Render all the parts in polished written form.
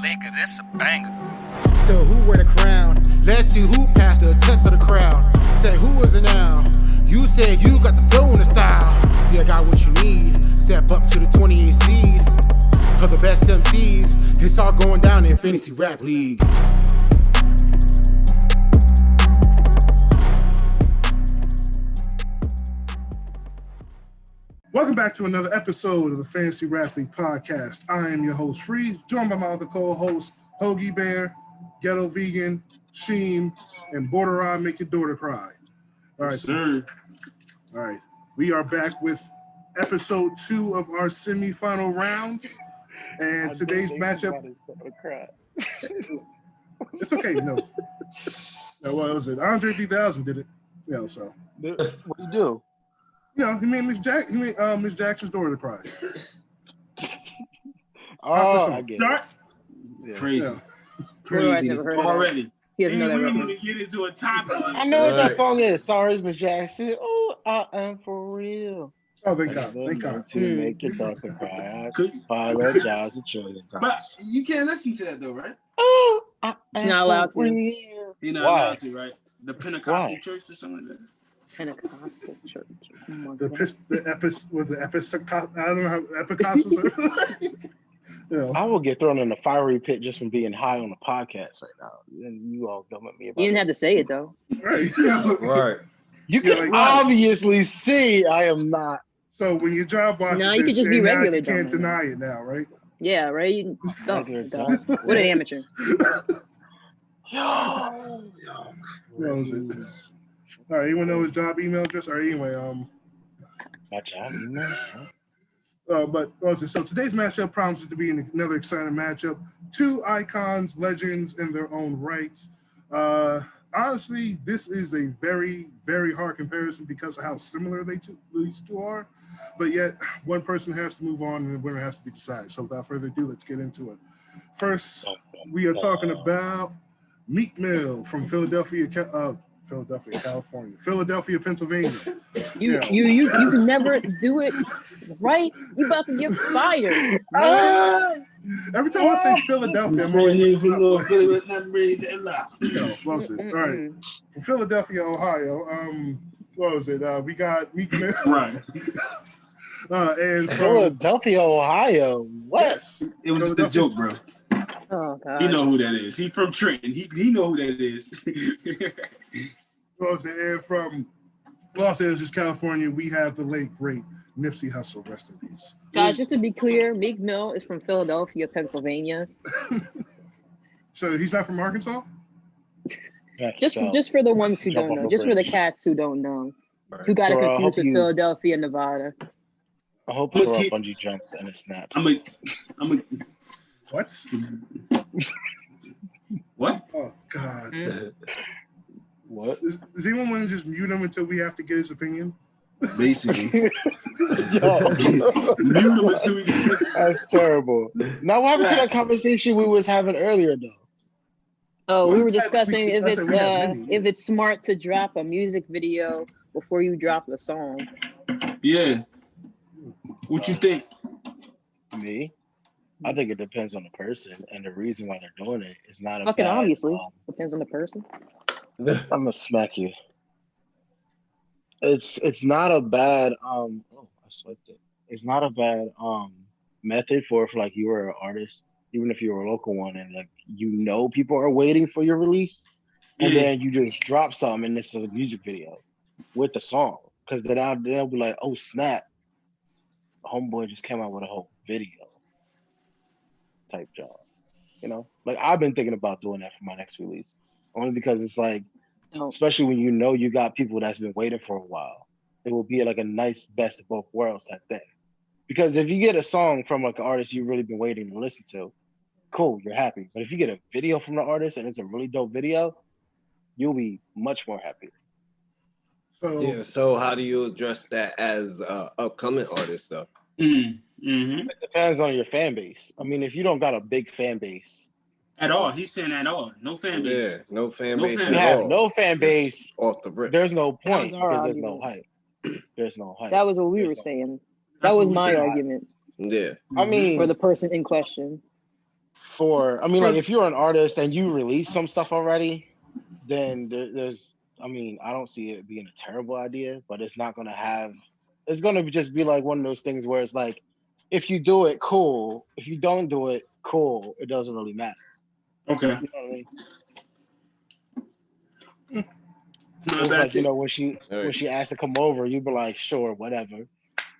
Malika, this a banger. So who wear the crown? Let's see who passed the test of the crowd. Say who is it now? You said you got the flow and the style. See, I got what you need. Step up to the 28 seed of the best MCs. It's all going down in Fantasy Rap League. Welcome back to another episode of the Fantasy Rap League podcast. I am your host, Free, joined by my other co-hosts, Hoagie Bear, Ghetto Vegan, Sheen, and Border Eye Make Your Daughter Cry. All right, sir. All right, we are back with episode 2 of our semifinal rounds, and today's matchup. It's okay, no. What was it? Andre 3000 did it. Yeah, so. What do you do? You know, he made Miss Jackson's daughter cry. Oh, I get it. Yeah. Crazy. Yeah. Crazy already. He doesn't know We that didn't reference. even get into a topic. I know what that song is. Sorry, Miss Jackson. Oh, I am for real. Oh, thank God. Thank God. To make your daughter cry. I apologize a trillion times. But you can't listen to that though, right? Oh, I am Not allowed for to. real. You're not Why? allowed to, right? The Pentecostal Why? church or something like that. Pentecostal church. Oh my The God. I don't know how Epicostals are. You know. I will get thrown in the fiery pit just from being high on the podcast right now. And you all come at me about You didn't have to say it though. Right. Right. You Yeah, can like- obviously see I am not. So when your job watches No, you could this, just be and now regular you can't dumb. deny it now, right? Yeah, right? You go. Regular Go. dumb. What an amateur. What was it? All right, anyone know his job email address? All right, anyway, My job, you know? but what was it? So today's matchup promises to be another exciting matchup. Two icons, legends in their own rights. Honestly, this is a very, very hard comparison because of how similar these two are. But yet, one person has to move on and the winner has to be decided. So without further ado, let's get into it. First, we are talking about Meek Mill from Philadelphia, California. Philadelphia, Pennsylvania. You Yeah. you can never do it right. You about to get fired. Man. Every time I say Philadelphia, I'm well said. All right. From Philadelphia, Ohio. What was it? We got Meek Mill. Right. And from Philadelphia, Ohio. What? yes, It was just a joke, bro. Oh God. He know who that is. He from Trenton. He know who that is. what was it? And from Los Angeles, California, we have the late great Nipsey Hussle. Rest in peace. Guys, just to be clear, Meek Mill is from Philadelphia, Pennsylvania. So he's not from Arkansas? Just for the ones who Jump don't off know. a Just for the bridge. cats who don't know. Who got it So, I confused hope with you- Philadelphia, Nevada. I hope you're Okay. bungee jumps and it snaps. I'm a What? what? Oh, God. What? Does anyone want to just mute him until we have to get his opinion? Basically. Yo, Mute him until we get that's terrible. Now, what happened to that conversation we was having earlier, though? Oh, we Well, were discussing if I said it's we had many. if it's smart to drop a music video before you drop a song. Yeah. What you think? Me? I think it depends on the person, and the reason why they're doing it is not a Fucking bad, obviously. Depends on the person. I'm gonna smack you. It's not a bad I swiped it. It's not a bad method for if like you were an artist, even if you were a local one, and like people are waiting for your release, and Yeah. then you just drop something and it's a music video with the song, because then they'll be like, oh snap, homeboy just came out with a whole video type job. You know, like I've been thinking about doing that for my next release, only because it's like, No. especially when you got people that's been waiting for a while, it will be like a nice best of both worlds type thing. Because if you get a song from like an artist you've really been waiting to listen to, cool, you're happy. But if you get a video from the artist and it's a really dope video, you'll be much more happy. So, Yeah. So how do you address that as upcoming artist though? Mm-hmm. It depends on your fan base. I mean, if you don't got a big fan base, At all. He's saying at all. No fan base. Yeah. No fan No base fan you at have all. no fan base, Off the rip. there's no That point was our because there's no argument. hype. There's no hype. That was what we There's were no- saying. That's That was what we my said. argument Yeah. I mean, for the person in question. I mean, like if you're an artist and you release some stuff already, then there's, I mean, I don't see it being a terrible idea, but it's not gonna have. It's gonna just be like one of those things where it's like, if you do it, cool. If you don't do it, cool. It doesn't really matter. Okay. You know what I mean? No, It's that's like, you it. know, when she asked to come over, you'd be like, sure, whatever.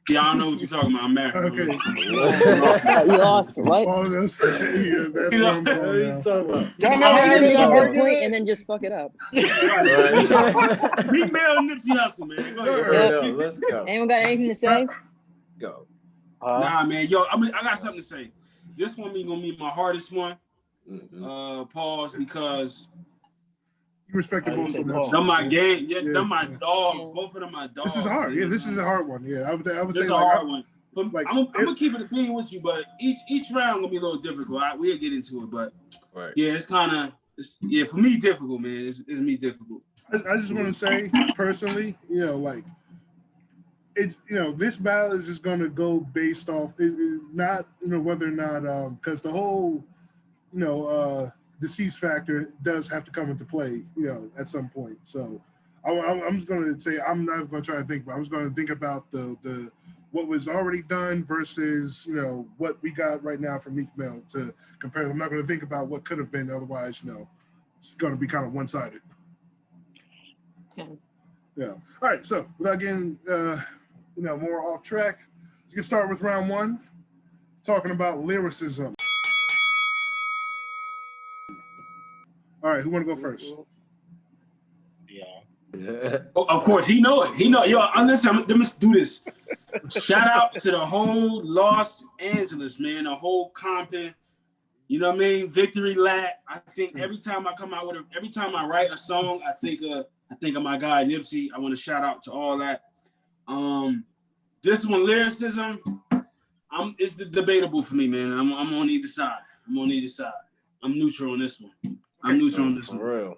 Yeah, I don't know what you're talking about. I'm married. Okay. You lost. What? Oh, that's that's where I'm What are going you now. talking about? Y'all How never are you had gonna make a good this point and then just fuck it up? Right. Meek Mill and Nipsey Hussle, man. Go ahead. Alright. Yo, let's go. Anyone got anything to say? Go. Nah, man. Yo, I got something to say. This one gonna be my hardest one. Pause, because You respect them both so much. them my game. Yeah, Yeah, them my yeah. dogs. Both of them my dogs. This is hard. man. Yeah, this is a hard one. Yeah, I would This say is a like, hard one. But like, I'm gonna keep it a being with you, but each round gonna be a little difficult. We'll get into it, but Right. yeah, it's kind of for me difficult, man. It's me difficult. I just want to say personally, you know, like it's, you know, this battle is just going to go based off not, you know, whether or not because the whole, you know, deceased factor does have to come into play, you know, at some point. So I'm just going to say I'm not going to try to think about. I'm just going to think about the what was already done versus, you know, what we got right now from Meek Mill to compare. I'm not going to think about what could have been. Otherwise, you know, it's going to be kind of one-sided. Okay. Yeah. All right. So without getting, you know, more off track, let's get started with round one, talking about lyricism. All right. Who want to go first? Yeah. Oh, of course, he know it. He know. Yo, listen, let's do this. Shout out to the whole Los Angeles, man, the whole Compton. You know what I mean? Victory lap. I think every time I come out with every time I write a song, I think of my guy Nipsey. I want to shout out to all that. This one, lyricism, it's debatable for me, man. I'm on either side. I'm neutral on this one. I'm neutral on this one. For real.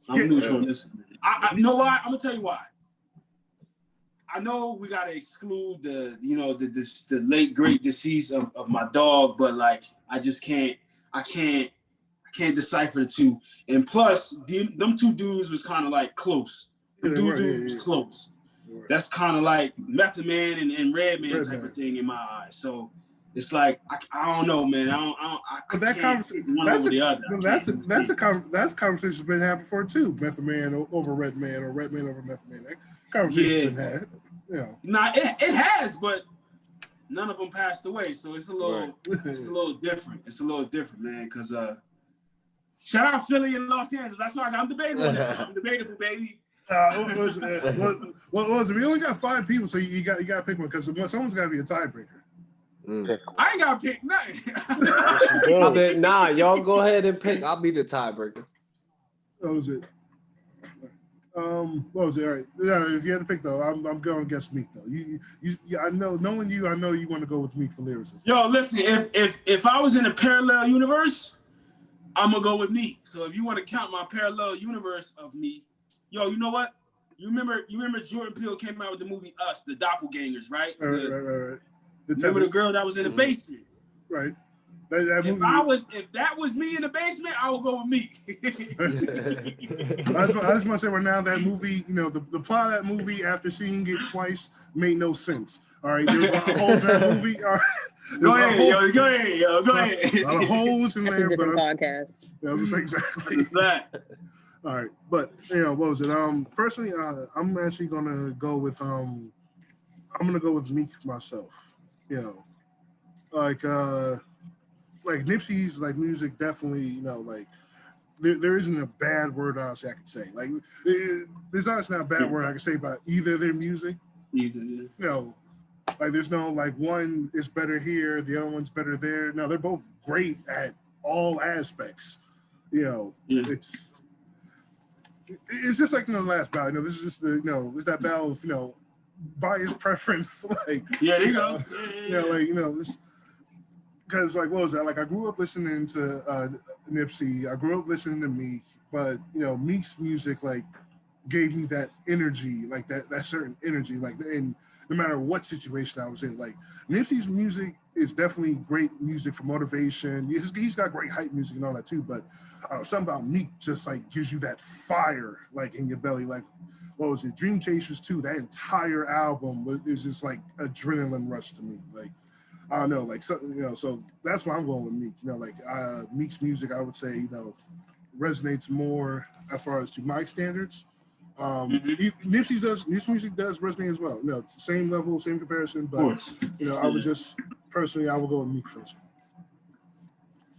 I'm neutral on this one. You know why? I'm gonna tell you why. I know we gotta exclude the late great decease of my dog, but like I can't decipher the two. And plus, them two dudes was kind of like close. The dudes was close. Right. That's kind of like Method Man and Redman type of thing in my eyes. So it's like I don't know, man. That's a conversation's been had before too. Method Man over Redman or Redman over Method Man. That conversation's been had. Yeah. Nah, it has, but none of them passed away, so it's a little different. It's a little different, man. Cause shout out Philly and Los Angeles. That's why I'm debatable. I'm debatable, baby. What was it? We only got 5 people, so you got to pick one because someone's got to be a tiebreaker. I ain't got to pick nothing. Nah, y'all go ahead and pick. I'll be the tiebreaker. What was it? What was it? All right. Yeah, if you had to pick though, I'm going against Meek though. You I know, knowing you, I know you want to go with Meek for lyricism. Yo, listen, if I was in a parallel universe, I'm gonna go with Meek. So if you want to count my parallel universe of Meek, yo, you know what? You remember Jordan Peele came out with the movie Us, the doppelgangers, right? Right. Remember the girl that was in the basement? Right. That movie, if that was me in the basement, I would go with Meek. I just want to say right now that movie, you know, the plot of that movie after seeing it twice made no sense. All right, there's a lot of holes in that movie. All right. Go ahead. A lot of holes in That's there. a different podcast. Yeah, exactly. All right, but you know, what was it? Personally, I'm actually gonna go with Meek myself. You know, like Nipsey's like music definitely, you know, like there isn't a bad word honestly I could say. Like there's honestly not a bad word I could say about either their music. You know, like there's no like one is better here, the other one's better there. No, they're both great at all aspects. You know, it's just like in the last battle. You know, this is just it's that battle of, you know, bias preference. Like there you go. You know, like, you know, this. Because like, what was that? Like, I grew up listening to Nipsey. I grew up listening to Meek, but you know, Meek's music, like, gave me that energy, like that certain energy, like in no matter what situation I was in. Like Nipsey's music is definitely great music for motivation. He's got great hype music and all that too, but something about Meek just like gives you that fire like in your belly. Like what was it, Dream Chasers 2, that entire album is just like adrenaline rush to me. Like I don't know, like something, you know, so that's why I'm going with Meek. You know, like Meek's music, I would say, you know, resonates more as far as to my standards. Nipsey's music does resonate as well. You know, it's the same level, same comparison, but you know, I would just personally, I would go with Meek first.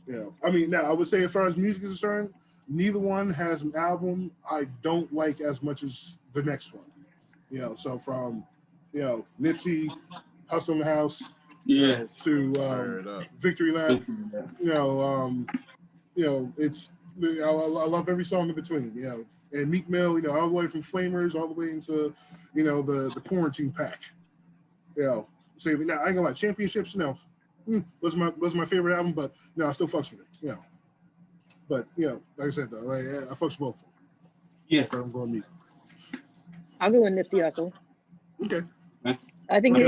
You know, I mean, now I would say as far as music is concerned, neither one has an album I don't like as much as the next one. You know, so from, you know, Nipsey, Hustle in the House, Yeah, to Victory Lap, you know, it's, I love every song in between, you know, and Meek Mill, you know, all the way from Flamers all the way into, you know, the Quarantine Pack, you know. So now I ain't gonna lie, Championships, you know, was my favorite album, but you know, I still fucks with it, you know. But you know, like I said though, like, I fucks with both of them. Yeah, So I'm going Meek. I'll go with Nipsey Hussle. Okay. I think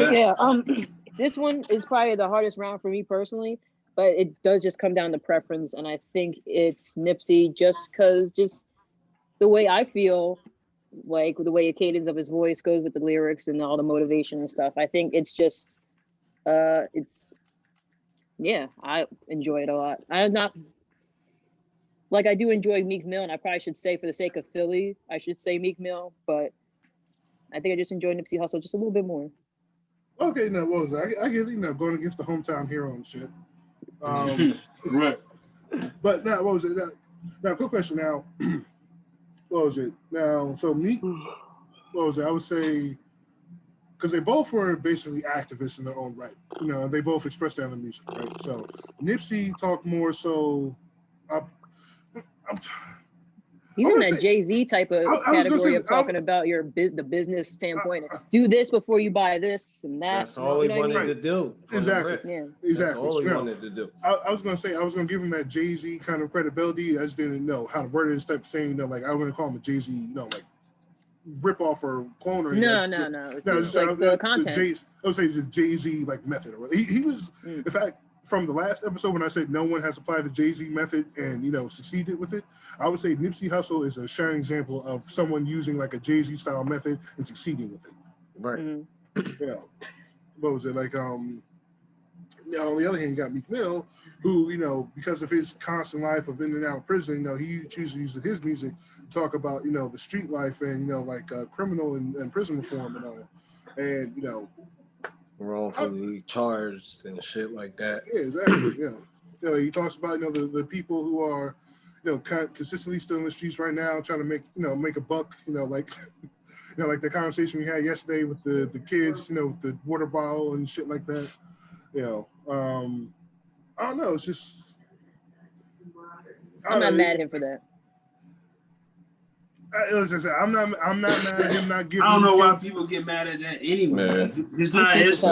this one is probably the hardest round for me personally, but it does just come down to preference, and I think it's Nipsey just the way I feel, like the way the cadence of his voice goes with the lyrics and all the motivation and stuff. I think it's just I enjoy it a lot. I'm not like, I do enjoy Meek Mill, and I probably should say, for the sake of Philly, I should say Meek Mill, but I think I just enjoy Nipsey Hussle just a little bit more. Okay, now what was that? I get, you know, going against the hometown hero and shit. right. But now, what was it? Now, quick question. Now, what was it? Now, so Meek, what was it? I would say, because they both were basically activists in their own right. You know, they both expressed that in the music, right? So Nipsey talked more so. He's in that Jay-Z type of category of talking about the business standpoint. Do this before you buy this and that. That's all he wanted to do. Exactly. Yeah. Exactly. That's all he wanted to do. I was gonna say, I was gonna give him that Jay-Z kind of credibility. I just didn't know how to word it instead of saying, you know, like I was gonna call him a Jay-Z, you know, like rip off or clone or anything. No. It's like the content. I would say it's a Jay-Z like method. He was, in fact, from the last episode when I said no one has applied the Jay-Z method and, you know, succeeded with it, I would say Nipsey Hussle is a shining example of someone using like a Jay-Z style method and succeeding with it. Right. You know, what was it like? On the other hand, you got Meek Mill, who, you know, because of his constant life of in and out of prison, you know, he chooses to use his music to talk about, you know, the street life and, you know, like criminal and prison reform and all. And, you know, wrongfully charged and shit like that. Yeah, exactly. Yeah. You know, he talks about, you know, the people who are, you know, consistently still in the streets right now, trying to make a buck, you know, like like the conversation we had yesterday with the kids, you know, with the water bottle and shit like that. You know, I don't know. It's just I'm not mad at him for that. I'm not mad at him not giving. I don't know why people get mad at that anyway. It's not his.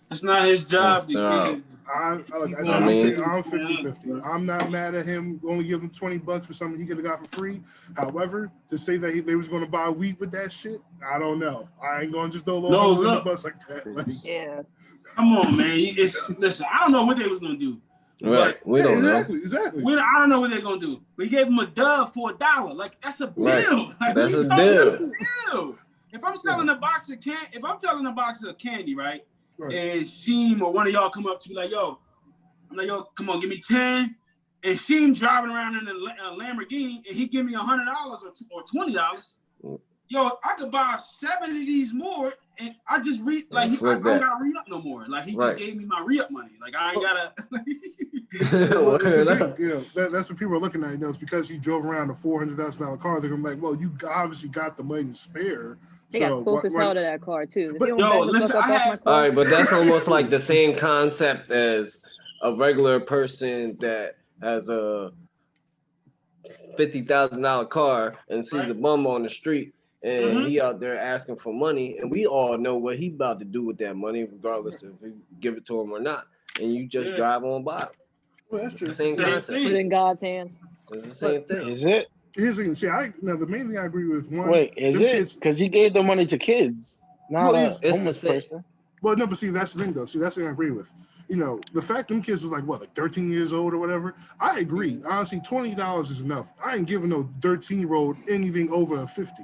It's not his job to give. I'm 50-50. I'm not mad at him only giving $20 for something he could have got for free. However, to say that they was going to buy weed with that shit, I don't know. I ain't going to just throw low in the bus like that. Like, yeah. Come on, man. Listen, I don't know what they was going to do. Right. We don't know. Exactly. I don't know what they're going to do. But he gave him a dub for $1. Like, that's a bill. Right. Like, that's a deal. If I'm selling a box of candy, right? And Sheem or one of y'all come up to me like, yo, I'm like, yo, come on, give me 10. And Sheem driving around in a Lamborghini and he give me $100 or $20. Yo, I could buy 7 of these more and I just I don't gotta re-up no more. Like he just gave me my re-up money. Like I ain't gotta that's what people are looking at, you know, it's because he drove around a $400,000 car. They're gonna be like, well, you obviously got the money to spare. They got close as hell to that car too. But, listen, all right, but that's almost like the same concept as a regular person that has a $50,000 car and sees a bum on the street and he out there asking for money, and we all know what he about to do with that money, regardless if you give it to him or not, and you just drive on by. Well, that's true. Same concept. Put it in God's hands. It's the same thing. Is it? Here's the thing. See, the main thing I agree with one. Wait, is it? Because he gave the money to kids, not a homeless person. Well, no, but see, that's the thing though. See, that's the thing I agree with. The fact them kids was like 13 years old or whatever. I agree. Honestly, $20 is enough. I ain't giving no 13-year-old anything over 50.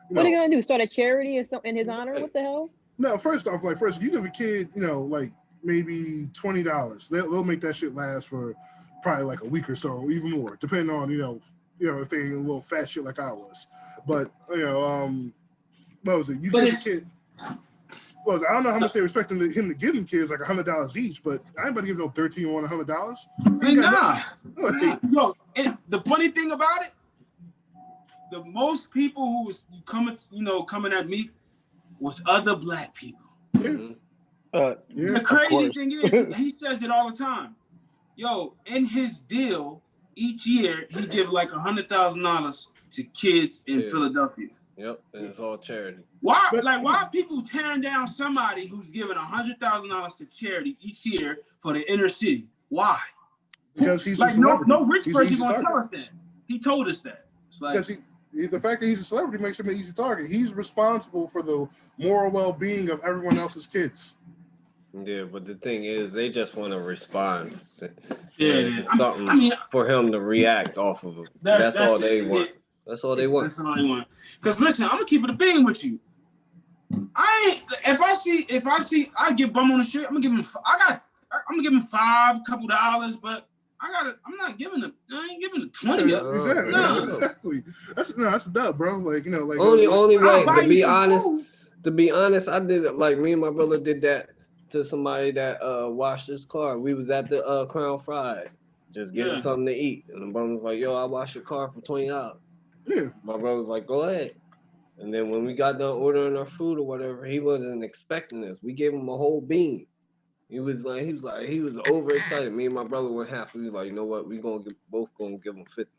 What are you gonna do? Start a charity or something in his honor? What the hell? No, first off, you give a kid, like maybe $20. They'll make that shit last for probably like a week or so, or even more, depending on if they ain't a little fat shit like I was. But what was it? You give a kid. Well, I don't know how much they're expecting him to give them kids, like $100 each, but I ain't about to give no 13 or $100. Nah. Yo, the funny thing about it, the most people who was coming at me was other black people. Yeah. The crazy thing is, he says it all the time. Yo, in his deal, each year he give like $100,000 to kids in Philadelphia. Yep, and it's all charity. Why are people tearing down somebody who's giving $100,000 to charity each year for the inner city? Why? Because he's like no rich person gonna tell us that. He told us that. It's like the fact that he's a celebrity makes him an easy target. He's responsible for the moral well-being of everyone else's kids. Yeah, but the thing is, they just want a response. Something for him to react off of. That's all they want. That's all they want. That's all they want. Because listen, I'm gonna keep it a bean with you. If I see, I get bum on the street. I'm gonna give him. I'm gonna give him $5, couple dollars, but I'm not giving him. I ain't giving him 20. Exactly. That's dumb, bro. Only way. To be honest, I did it. Like me and my brother did that to somebody that washed his car. We was at the Crown Fried, just getting something to eat, and the bum was like, "Yo, I wash your car for $20." Yeah. My brother was like, "Go ahead." And then when we got done ordering our food or whatever, he wasn't expecting this. We gave him a whole bean. He was overexcited. Me and my brother went half. We was like, you know what? We both gonna give him 50.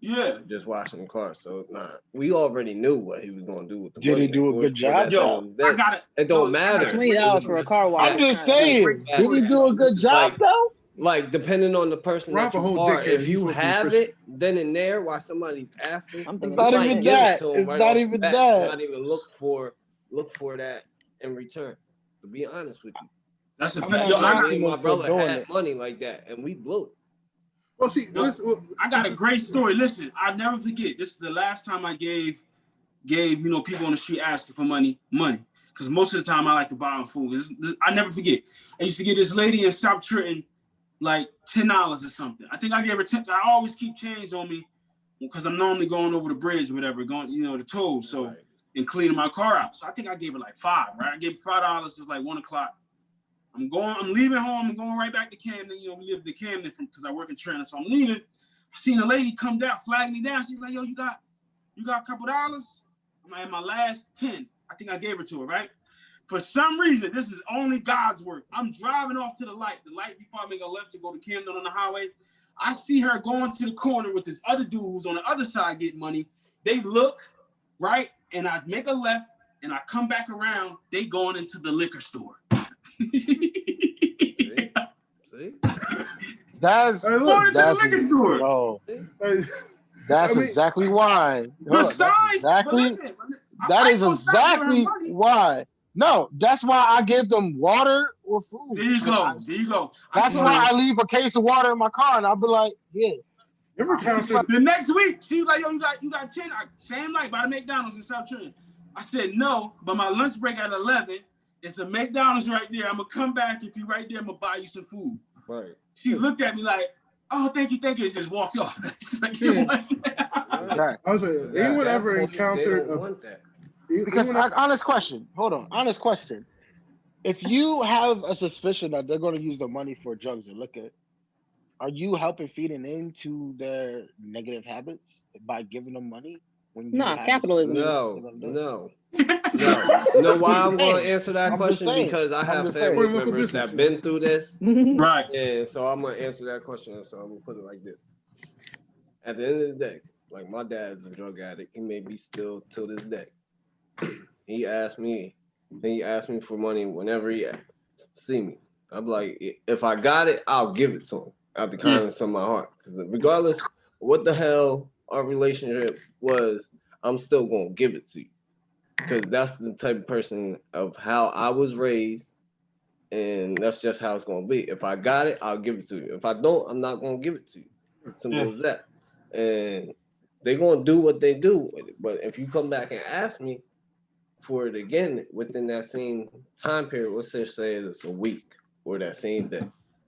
Yeah. Just washing the car. So we already knew what he was gonna do with the money. Did he do a good job? Yo, I got it. It don't matter. $20 for a car wash. I'm just saying. Did he do a good job though? Like depending on the person that you are, if you have it, then and there, while somebody's asking, it's not even that. It's not even that. Not even look for that in return. To be honest with you, that's a fact. Yo, my brother had money like that, and we blew it. Well, see, I got a great story. Listen, I'll never forget. This is the last time I gave people on the street asking for money. Because most of the time I like to buy them food. I never forget. I used to get this lady in South Trenton like $10 or something. I think I gave her 10. I always keep change on me because I'm normally going over the bridge or whatever, going, the toll. So, and cleaning my car out. So I think I gave her like $5, right? I gave her $5. It's like 1 o'clock. I'm leaving home. I'm going right back to Camden. We live in Camden because I work in Trenton. So I'm leaving. I seen a lady come down, flag me down. She's like, yo, you got a couple dollars? I'm like, my last 10. I think I gave her to her, right? For some reason, this is only God's work. I'm driving off to the light before I make a left to go to Camden on the highway. I see her going to the corner with this other dude who's on the other side getting money. They look, right? And I make a left and I come back around. They going into the liquor store. See? That's the liquor store. No. That's exactly why. The signs. That is exactly why. No, that's why I give them water or food. There you go. That's why I leave a case of water in my car, and I'll be like, yeah. Ever counted? The next week, she was like, yo, you got 10. Same night by the McDonald's in South Trenton. I said no, but my lunch break at 11. It's a McDonald's right there. I'm gonna come back if you right there. I'm gonna buy you some food. Right. She looked at me like, oh, thank you. And just walked off. Like, I was like, anyone ever encountered because honest question. Hold on. Honest question. If you have a suspicion that they're going to use the money for drugs and liquor, are you helping feeding into their negative habits by giving them money? Capitalism. No. No, why I'm going to answer that question? Because I have family members that have been through this. Right. And so I'm going to answer that question. So I'm going to put it like this. At the end of the day, like my dad's a drug addict. He may be still till this day. He asked me for money whenever he see me. I'm like, if I got it, I'll give it to him out the kindness of my heart. Because regardless of what the hell our relationship was, I'm still gonna give it to you, because that's the type of person of how I was raised, and that's just how it's gonna be. If I got it, I'll give it to you. If I don't, I'm not gonna give it to you. Simple as that. And they're gonna do what they do with it. But if you come back and ask me for it again within that same time period, let's just say it's a week or that same day,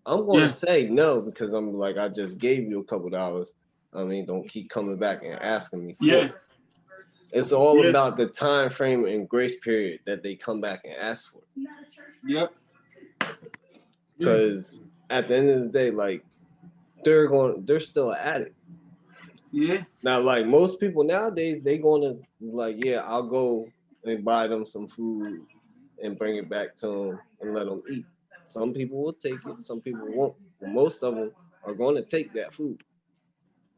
I'm gonna say no, because I'm like, I just gave you a couple dollars. I mean, don't keep coming back and asking me for it. It's all about the time frame and grace period that they come back and ask for. Yep. Because at the end of the day, like, they're still at it. Yeah. Now, like most people nowadays, they gonna like, yeah, I'll go and buy them some food and bring it back to them and let them eat. Some people will take it, some people won't. But most of them are going to take that food.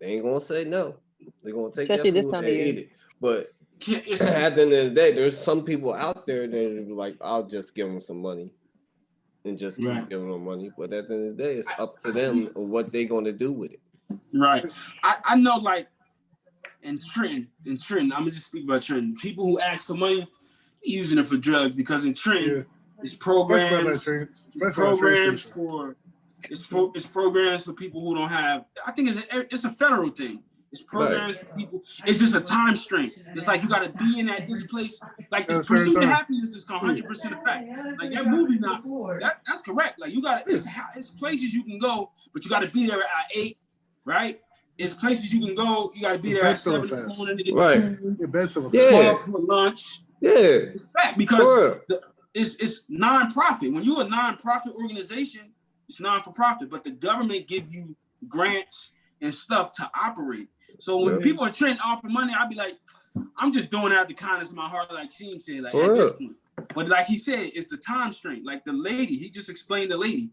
They ain't gonna say no. They're gonna take Especially that this food time and of year. eat it. But at the end of the day, there's some people out there that are like, I'll just give them some money and just keep giving them money. But at the end of the day, it's up to them on what they're gonna do with it. Right. I know, like, in Trenton, I'm gonna just speak about Trenton. People who ask for money, using it for drugs, because in Trenton, it's programs for people who don't have. I think it's a federal thing. It's programs for people. It's just a time strain. It's like you got to be in at this place. Like this pursuit of happiness is 100% a fact. Like that movie, that's correct. Like you got it's places you can go, but you got to be there at 8, right? It's places you can go. You got to be there at 7 in the morning to get food. 12 for lunch. Yeah, it's fact, because it's non-profit. When you're a non-profit organization, it's non-for-profit, but the government give you grants and stuff to operate. So when people are trying to offer money, I'll be like, I'm just doing it out the kindness of my heart, like Sheem said, like at this point. But like he said, it's the time strain. Like the lady, he just explained the lady.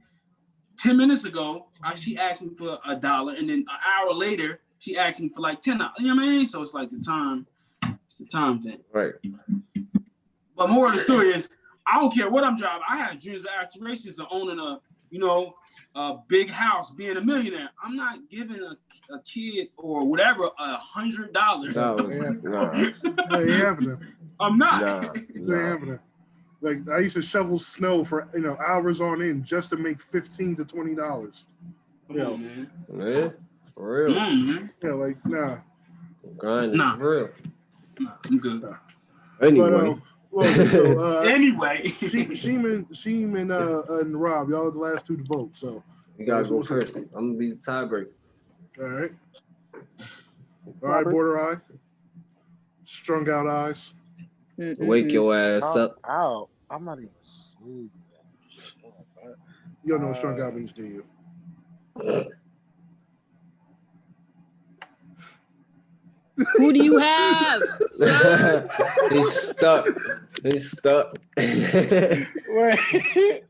10 minutes ago, she asked me for $1, and then an hour later, she asked me for like $10. You know what I mean? So it's like it's the time thing. Right. But more of the story is, I don't care what I'm driving. I have dreams of aspirations of owning a big house, being a millionaire. I'm not giving a kid or whatever $100. I'm not. Like I used to shovel snow for hours on end just to make $15 to $20. Man, for real. Like nah. Grinding for real. Nah, I'm good. Anyway. Anyway, Sheem and Rob, y'all are the last two to vote. So you gotta go first. I'm gonna be the tiebreaker. All right, Border Eye. Strung out eyes. Wake your ass up. Ow. I'm not even asleep. You don't know what strung out means, do you? Who do you have? He's stuck.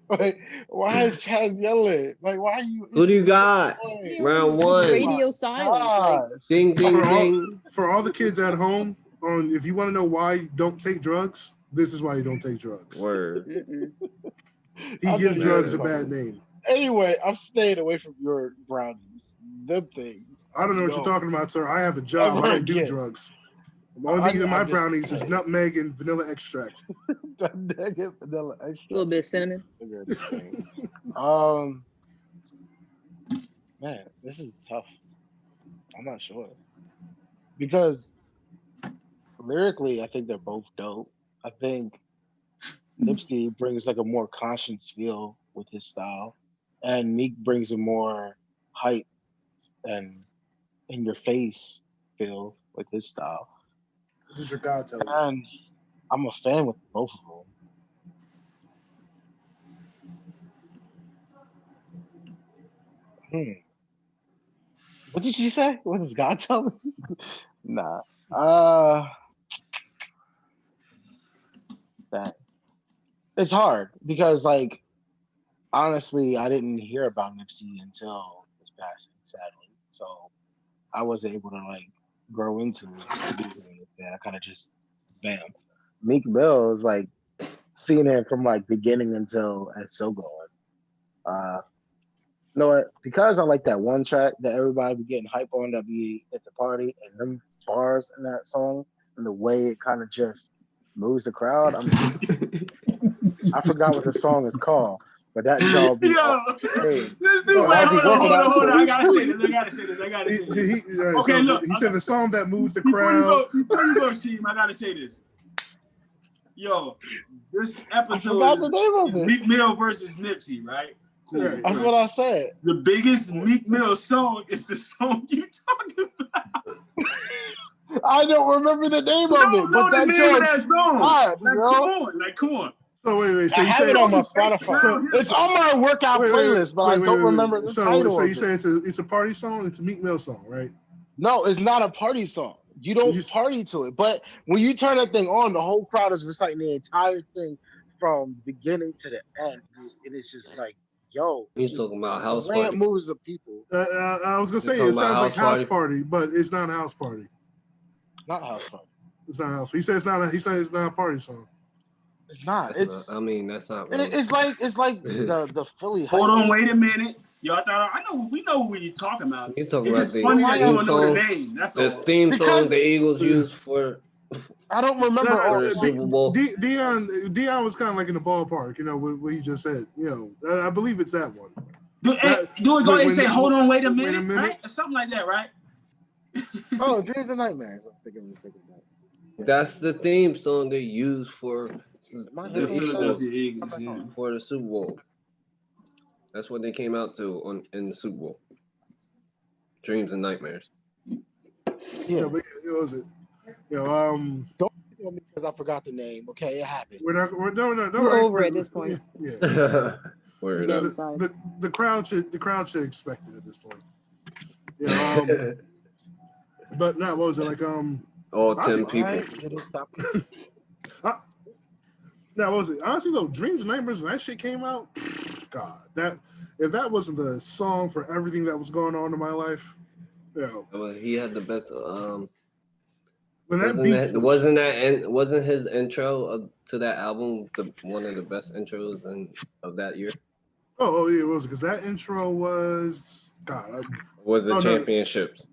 Wait. Why is Chaz yelling? Like, why are you? Who do you got? Round 1. Radio silence. Like, ding, ding, ding. For all the kids at home, if you want to know why you don't take drugs, this is why you don't take drugs. Word. He gives drugs a bad name. Anyway, I'm staying away from your brownies. Them things. I don't know what you're talking about, sir. I have a job. I don't do drugs. The only thing in my brownies is nutmeg and vanilla extract. Nutmeg and vanilla extract. A little bit of cinnamon. Man, this is tough. I'm not sure. Because lyrically, I think they're both dope. I think Nipsey brings like a more conscious feel with his style, and Meek brings a more hype and in your face feel with his style. This is your God telling you. And I'm a fan with both of them. What did you say? What does God tell me? Nah. That it's hard because, like, honestly, I didn't hear about Nipsey until his passing, sadly. So I wasn't able to like grow into it. I kind of just bam. Meek Mill is like seeing him from like beginning until it's so going. know what? Because I like that one track that everybody be getting hype on, that be at the party, and them bars in that song, and the way it kind of just moves the crowd. I mean, I forgot what the song is called, but that y'all be this dude, wait, hold on. I gotta say this. Okay, look. He said the song that moves the Before crowd. Before you go, Steve, I gotta say this. Yo, this episode is Meek Mill versus Nipsey, right? Cool. Right, That's what I said. The biggest Meek Mill song is the song you talking about. I don't remember the name of it, but the name of that song. Hard, come on. So wait. So I you have said it on my Spotify. It's on my workout playlist, but I don't remember the title. So you say it's a party song? It's a Meek Mill song, right? No, it's not a party song. You don't party to it. But when you turn that thing on, the whole crowd is reciting the entire thing from beginning to the end. It is just like, yo. He's talking about house party. party. It moves the people. I was gonna say it sounds like house party, but it's not a house party. Not a house party. It's not a house. He said it's not. He said it's not a party song. It's not. That's not. Really. It's like the Philly. Hold on, wait a minute. Yo, we know what you're talking about. You're talking it's about just funny that you don't know the name. That's all. The theme song the Eagles used for. I don't remember all the Super Bowl. Dion was kind of like in the ballpark, you know, what he just said. You know, I believe it's that one. Do it. Go ahead and say, "Hold on, wait a minute," right? Or something like that, right? Oh, Dreams and Nightmares. I think I was thinking that. That's the theme song they use for the Philadelphia Eagles for the Super Bowl. That's what they came out to in the Super Bowl. Dreams and Nightmares. Yeah, but it was it. You know, don't me because I forgot the name. Okay, it happens. We're over at this point. Yeah. Word up. The crowd should expect it at this point. Yeah. But now, what was it like? All 10 people. Right, it'll stop. Now, what was it? Honestly, though, Dreams and Nightmares, when that shit came out, God, if that wasn't the song for everything that was going on in my life, you know. Well, he had the best. Wasn't his intro to that album one of the best intros of that year? Oh yeah, it was, because that intro was Championships.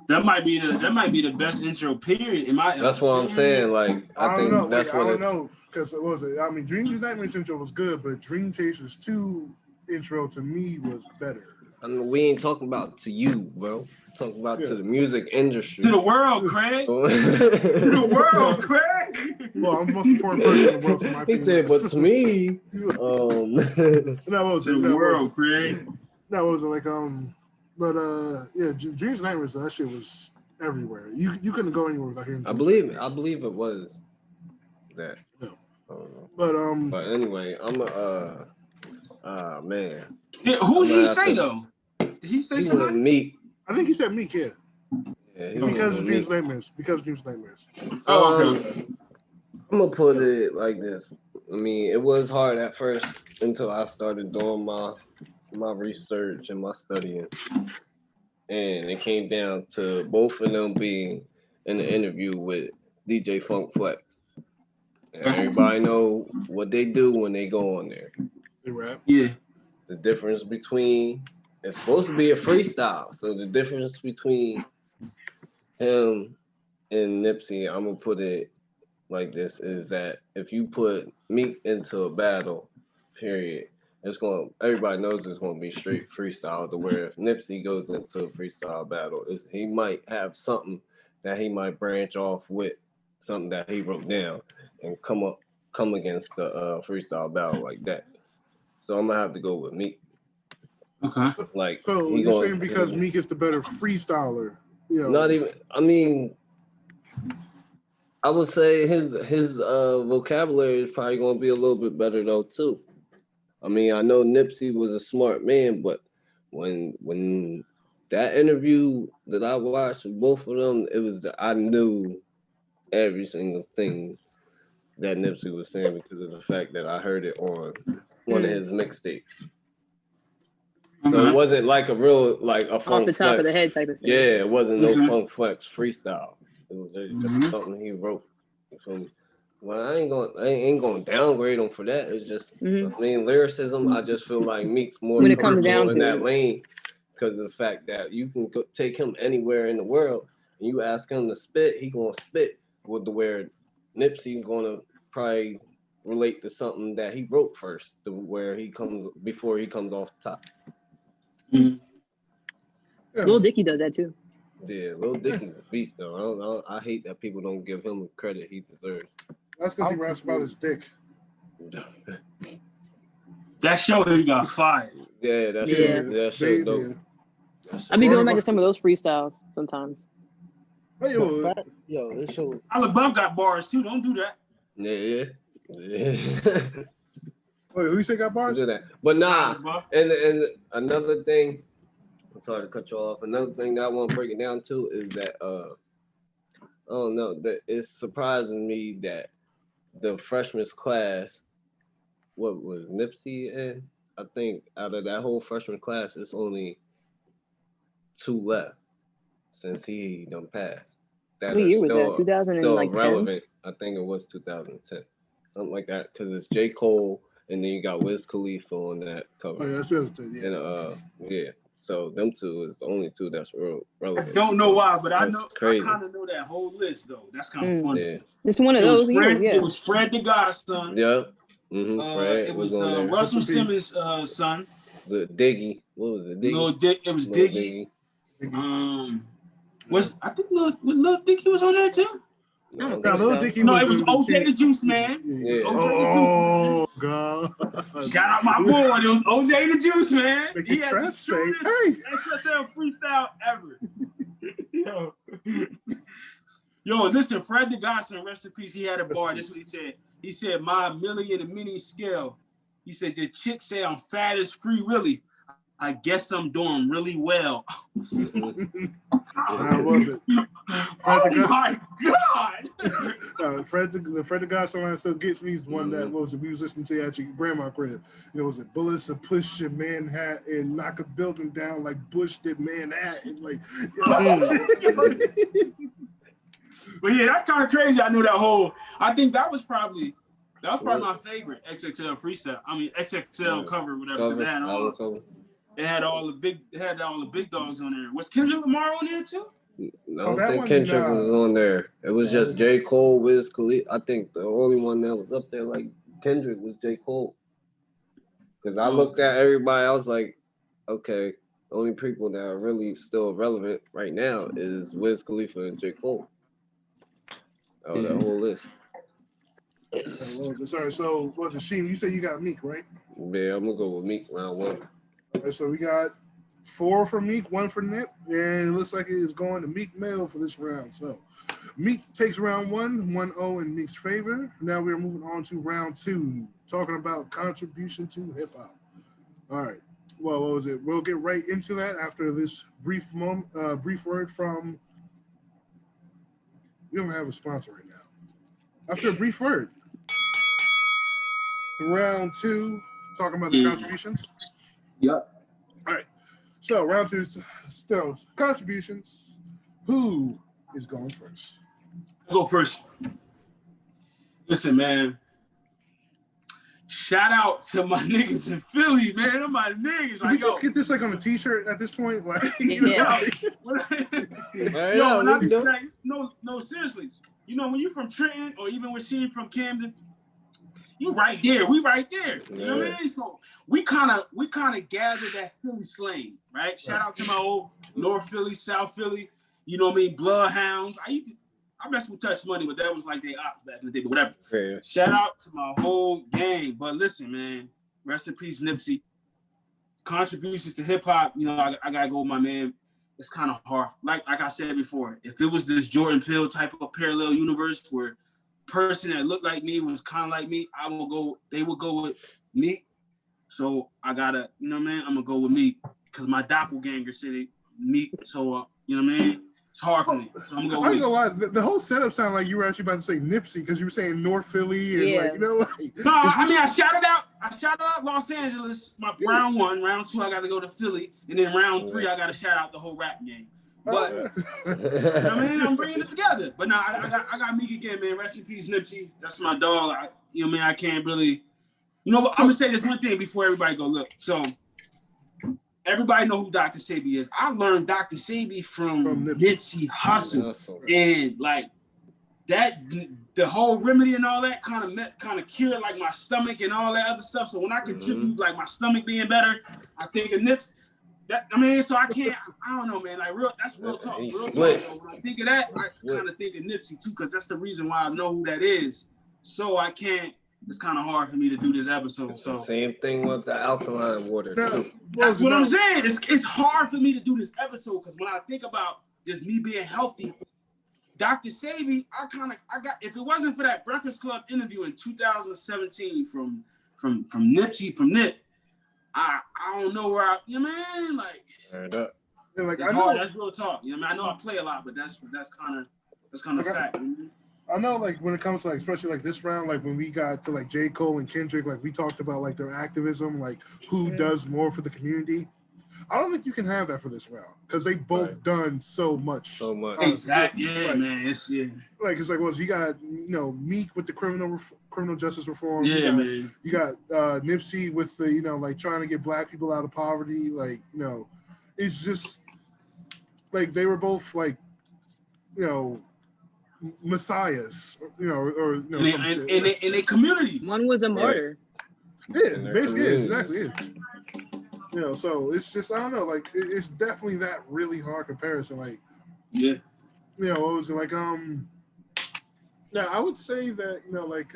That might be the best intro period in my. That's what I'm saying. Like I don't know because what was it? I mean, Dreams and Nightmares intro was good, but Dream Chasers 2 intro to me was better. I mean, we ain't talking about to you, bro. We're talking about to the music industry. To the world, Craig. To the world, Craig. Well, I'm the most important person in the world, so my opinion. He said, but to me, that was it. The world, Craig. That was like but yeah, Dreams and Nightmares, that shit was everywhere. You couldn't go anywhere without hearing. I believe it was that. No. But anyway, man. Yeah, who did he say though? Did he say somebody? Meek. I think he said Meek, yeah. Because of Dreams and Nightmares. Oh, okay. I'm gonna put it like this. I mean, it was hard at first until I started doing my research and my studying, and it came down to both of them being in the interview with DJ Funk Flex. And everybody know what they do when they go on there. They rap. Yeah. The difference between it's supposed to be a freestyle, so the difference between him and Nipsey, I'm gonna put it like this, is that if you put Meek into a battle, period, everybody knows it's gonna be straight freestyle. To where if Nipsey goes into a freestyle battle, he might have something that he might branch off with, something that he wrote down, and come against the freestyle battle like that. So I'm gonna have to go with Meek. Okay. Like, so you're saying because Meek is the better freestyler, you know? Not even. I mean, I would say his vocabulary is probably gonna be a little bit better though too. I mean, I know Nipsey was a smart man, but when that interview that I watched with both of them, I knew every single thing that Nipsey was saying because of the fact that I heard it on one of his mixtapes. So it wasn't like a real, like a funk off the top flex. of the head type of thing. Yeah, it wasn't no funk flex freestyle. It was just something he wrote. Well, I ain't gonna downgrade him for that. It's just, I mean, lyricism. I just feel like Meek's more When it comes down comfortable in to that it. lane because of the fact that you can take him anywhere in the world and you ask him to spit, he gonna spit. With the where Nipsey gonna probably relate to something that he wrote first, to where he comes before he comes off the top. Yeah. Lil Dicky does that too. Yeah, Lil Dicky's a beast though. I hate that people don't give him the credit he deserves. That's because he raps about his dick. That show he got fired. Yeah, that's Yeah. that shit dope. I be going back to some of those freestyles sometimes. Hey, Yo, this show. Alabama got bars too. Don't do that. Yeah. Wait, who you say got bars? Do that. But nah, Alabama. and another thing, I'm sorry to cut you off. Another thing that I want to break it down to is that I don't know, that it's surprising me that the freshman class, what was Nipsey in? I think out of that whole freshman class, it's only 2 left since he done passed. That What are year was still, that? 2010? still relevant. I think it was 2010, something like that. Because it's J. Cole, and then you got Wiz Khalifa on that cover. Oh yeah, that's just it. Yeah. And yeah. So them two is the only two that's real I relevant. don't know why, but That's crazy. I kind of know that whole list though. That's kind of funny. Yeah. It's one of those years, yeah. It was Fred the Godson. Yeah. Fred It was on there. Russell Rest in peace. Simmons' son. The Diggy. What was it? Diggy. It was Lil Diggy. I think Lil Dicky was on there too? No, Lil Dicky No, was it was in the OJ kid. the Juice Man. Yeah. It was OJ the Juice Man. Oh God! Shout out my boy, it was OJ the Juice Man. Make He the had trap the say, shortest "Hey." XSL freestyle ever. Yo, listen, Fred the Godson, rest in peace. He had a bar. This is what he said. He said, "My million and mini scale." He said, "Your chick say I'm fat as Free Willy. I guess I'm doing really well." How was it? Oh my God! Fred the Godson line still gets me is one that was we was listening to at your grandma crib. You know, was it bullets to push your Manhattan and knock a building down like Bush did Manhattan? Like, But yeah, that's kind of crazy. I knew that whole. I think that was probably my favorite XXL freestyle. I mean XXL cover, whatever. Because it had all the big dogs on there. Was Kendrick Lamar on there too? I don't think Kendrick was on there. It was just J. Cole, Wiz Khalifa. I think the only one that was up there like Kendrick was J. Cole. Because I looked at everybody, I was like, okay, the only people that are really still relevant right now is Wiz Khalifa and J. Cole. Oh, that whole list. Sorry, so what's it, Sheem? You said you got Meek, right? Yeah, I'm gonna go with Meek round 1. All right, so we got 4 for Meek, 1 for Nip, and it looks like it is going to Meek Mill for this round. So Meek takes round 1, 1-0 in Meek's favor. Now we are moving on to round 2, talking about contribution to hip hop. All right. Well, what was it? We'll get right into that after this brief word from. We don't have a sponsor right now. After a brief word. Round 2, talking about the contributions. Yep. All right. So round 2 is still contributions. Who is going first? I'll go first. Listen, man. Shout out to my niggas in Philly, man. They're my niggas. Can we just get this like on a t-shirt at this point? Like, Yeah. No, seriously. You know, when you from Trenton or even when she from Camden, you right there. We right there. You know what I mean? So we kind of gathered that Philly slang, right? Shout out to my old North Philly, South Philly. You know what I mean? Bloodhounds. I messed with Touch Money, but that was like they ops back in the day, but whatever. Yeah. Shout out to my whole gang. But listen, man, rest in peace, Nipsey. Contributions to hip hop, you know, I gotta go with my man. It's kind of hard. Like I said before, if it was this Jordan Peele type of parallel universe where person that looked like me was kind of like me, they would go with Meek. So I gotta, you know what I mean? I'm gonna go with Meek because my doppelganger said Meek. So, you know what I mean? It's hard for me. So I'm gonna go with Meek. I ain't gonna lie, the whole setup sounded like you were actually about to say Nipsey because you were saying North Philly and like, you know. Like, no, I mean, I shouted out Los Angeles, my round 1. Round 2, I got to go to Philly. And then round 3, I got to shout out the whole rap game. But you know what I mean, I'm bringing it together. But now I got Meek again, man. Rest in peace, Nipsey. That's my dog. You know what I mean? I can't really. You know what? I'm gonna say this one thing before everybody go. Look, so everybody know who Dr. Sebi is. I learned Dr. Sebi from Nipsey Hussle, and like that, the whole remedy and all that kind of cured like my stomach and all that other stuff. So when I contribute like my stomach being better, I think of Nips. That, I mean, so I don't know, man. Like that's real talk. Real talk. When I think of that, I kind of think of Nipsey too, because that's the reason why I know who that is. So I can't. It's kind of hard for me to do this episode. It's so the same thing with the alkaline water. Too. That's what I'm saying. It's hard for me to do this episode because when I think about just me being healthy, Dr. Sebi, I got if it wasn't for that Breakfast Club interview in 2017 from Nip, I don't know where you know what I mean? Like, like it's hard. That's real talk. You know what I mean? I know I play a lot, but that's kind of fact. I know, like, when it comes to, like, especially, like, this round, like, when we got to, like, J. Cole and Kendrick, like, we talked about, like, their activism, like, who does more for the community. I don't think you can have that for this round because they both done so much. Exactly. Yeah, like, man. It's well, you got, Meek with the criminal justice reform. Yeah, man. You got Nipsey with the, like, trying to get black people out of poverty. Like, it's just, like, they were both, like, messiahs, or some shit. In a community. One was a martyr. Yeah, basically, exactly. So it's just, I don't know, like, it's definitely that really hard comparison. Like, what was it like? Yeah, I would say that, like,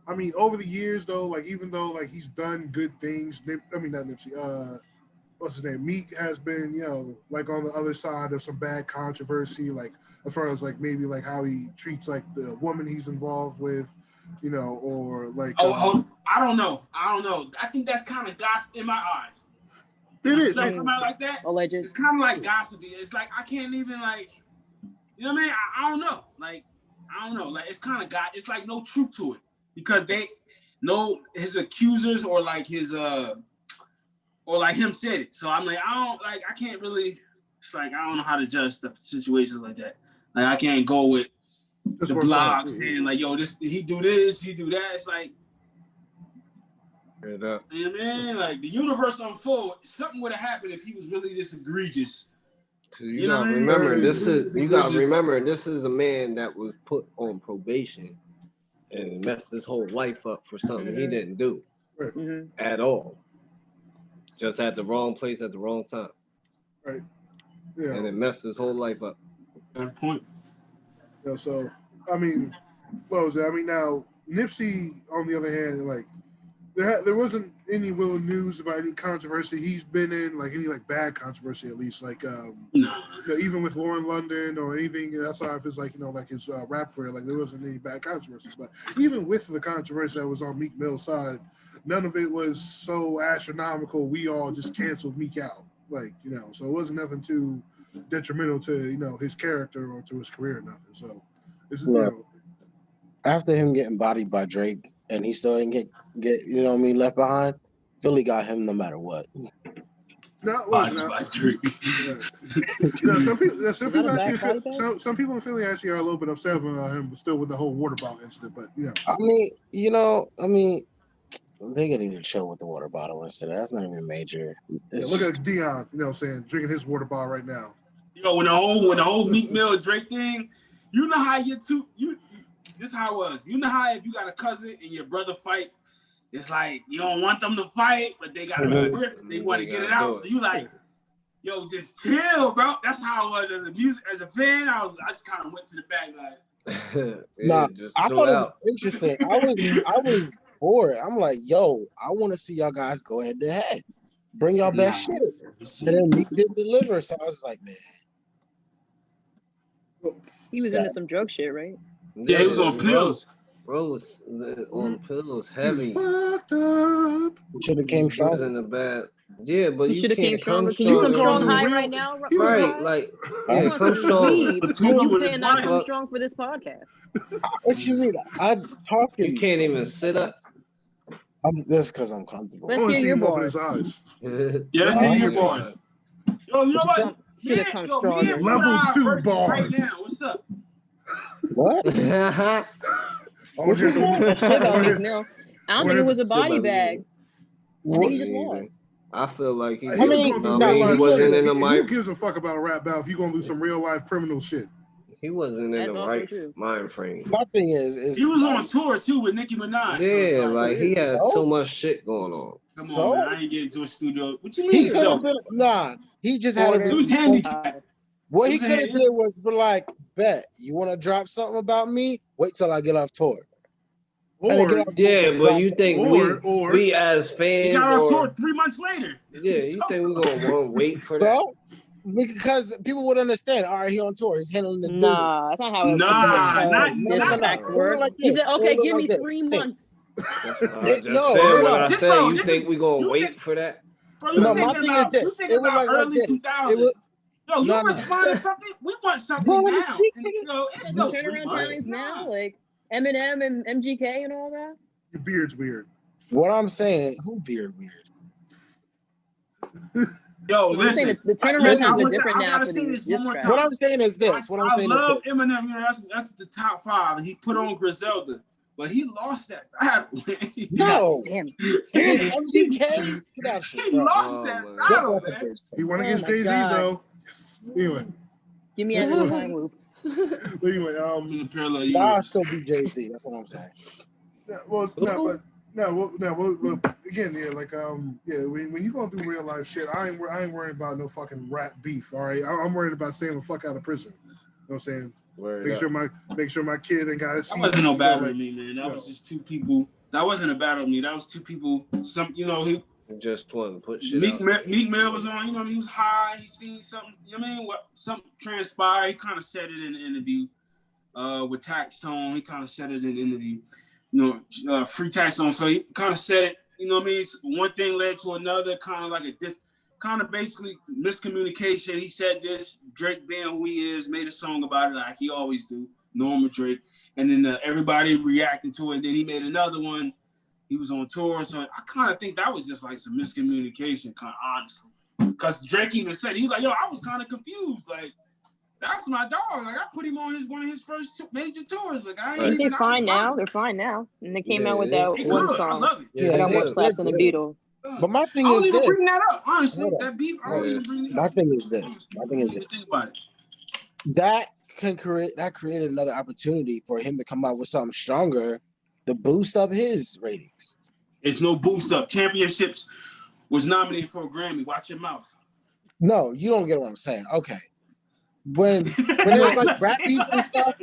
I mean, over the years though, like, even though like he's done good things, not Nipsey, what's his name? Meek has been, like on the other side of some bad controversy, like as far as like maybe like how he treats like the woman he's involved with, or like. I don't know. I think that's kind of gossip in my eyes. It is. Come out like that. Alleged. It's kind of like gossipy. It's like I can't even like, you know what I mean? I don't know. Like I don't know. Like it's kind of it's like no truth to it because his accusers or like his or like him said it. So I'm like, I can't really, it's like, I don't know how to judge the situations like that. Like, I can't go with the blogs saying like, yo, he do this, he do that. It's like, you know what I mean? Like, the universe unfold, something would have happened if he was really this egregious. You gotta remember, this is a man that was put on probation and messed his whole life up for something he didn't do at all. Just at the wrong place at the wrong time. Right. Yeah. And it messed his whole life up. Good point. So, I mean, what was that? I mean, now, Nipsey, on the other hand, like, there wasn't any real news about any controversy he's been in, like any like bad controversy at least, like even with Lauren London or anything outside of his like like his rap career, like there wasn't any bad controversy. But even with the controversy that was on Meek Mill's side, none of it was so astronomical. We all just canceled Meek out, like so it wasn't nothing too detrimental to his character or to his career or nothing. So this is after him getting bodied by Drake and he still didn't get left behind, Philly got him no matter what. By Drake. Some people in Philly actually are a little bit upset about him still with the whole water bottle incident, but I mean, they're getting to chill with the water bottle incident. That's not even major. Look at Dion, saying drinking his water bottle right now. When the whole Meek Mill Drake thing, you know how this is how it was. You know how if you got a cousin and your brother fight, it's like you don't want them to fight, but they got a rip. They want to get it out. So you like, yo, just chill, bro. That's how it was as a fan. I just kind of went to the back like. I thought it was interesting. I was bored. I'm like, yo, I want to see y'all guys go head to head. Bring y'all best shit. And then Meek didn't deliver, so I was like, man. He was into some drug shit, right? Yeah, he was on pills. Bro was on pills heavy. Fucked up. Should have came strong. In the bad. Yeah, but you should have came stronger. Can you come strong high right now? Right, like come strong. You cannot come strong for this podcast. What you mean? I'm talking. You can't even sit up. That's because I'm comfortable. Let's hear your bars. Eyes. Yeah, let's hear your bars. Yo, you know what? should have come stronger. Level 2 right bars. now. What's up? What? What you saying? That shit about Meek Mill. I don't think it was a body bag. I think he just lost. I feel like he. I mean, he wasn't in the Who mind. gives a fuck about a rap battle if you gonna do some real life criminal shit? He wasn't in the right mind frame. My thing is he was on tour too with Nicki Minaj. Yeah, so like he had so much shit going on. Come on, man. I ain't getting to a studio. What you he mean? could have been he just had it was handicapped. What he could have did was be like, bet you want to drop something about me? Wait till I get off tour. But you think we as fans? He got off tour 3 months later. Yeah, you think we're gonna want to wait for that? Because people would understand. All right, he on tour. He's handling this. Nah, that's not how it works. Like he said, "Okay, give me 3 months." I say you think we're gonna wait for that? No, my thing is this. It was like early 2000s. Yo, you respond to something? We want something now. Turnaround times now, like Eminem and MGK and all that. Your beard's weird. What I'm saying, who beard weird? Yo, listen. The turnaround times are different now. What I'm saying is this. I love Eminem. You know, that's the top 5. And he put on Griselda, but he lost that battle. No, damn. MGK. He lost that battle, man. He won against Jay-Z though. Anyway, give me another time loop. Anyway, I'll still be Jay-Z. That's what I'm saying. Again, when you going through real life shit, I ain't worrying about no fucking rap beef. All right, I'm worried about staying the fuck out of prison. You know what I'm saying? Make sure my kid ain't got. That wasn't no battle with me, man. That was just two people. That wasn't a battle with me. That was two people. He just wanted to put shit. Meek Mill was on. You know, he was high. He seen something. You know what I mean? Something transpired. He kind of said it in the interview. With Tax Tone, he kind of said it in the interview. You know, free Tax Tone. So he kind of said it. You know what I mean? One thing led to another. Kind of like basically miscommunication. He said this. Drake, being who he is, made a song about it like he always do. Normal Drake, and then everybody reacted to it. And then he made another one. He was on tour, so I kind of think that was just like some miscommunication, kind of honestly. Because Drake even said, he was like, yo, I was kind of confused. Like, that's my dog. Like, I put him on one of his first major tours. Like, they're fine now. They're fine now. And they came out with that one song. I love it. I got more slaps than the Beatles. But my thing is this. I don't even bring that up, honestly. That beef, I don't even bring it up. My thing is this. Think about it. That created another opportunity for him to come out with something stronger to boost up his ratings. It's no boost up. Championships was nominated for a Grammy. Watch your mouth. No, you don't get what I'm saying. Okay. When there's like rap beefs and stuff,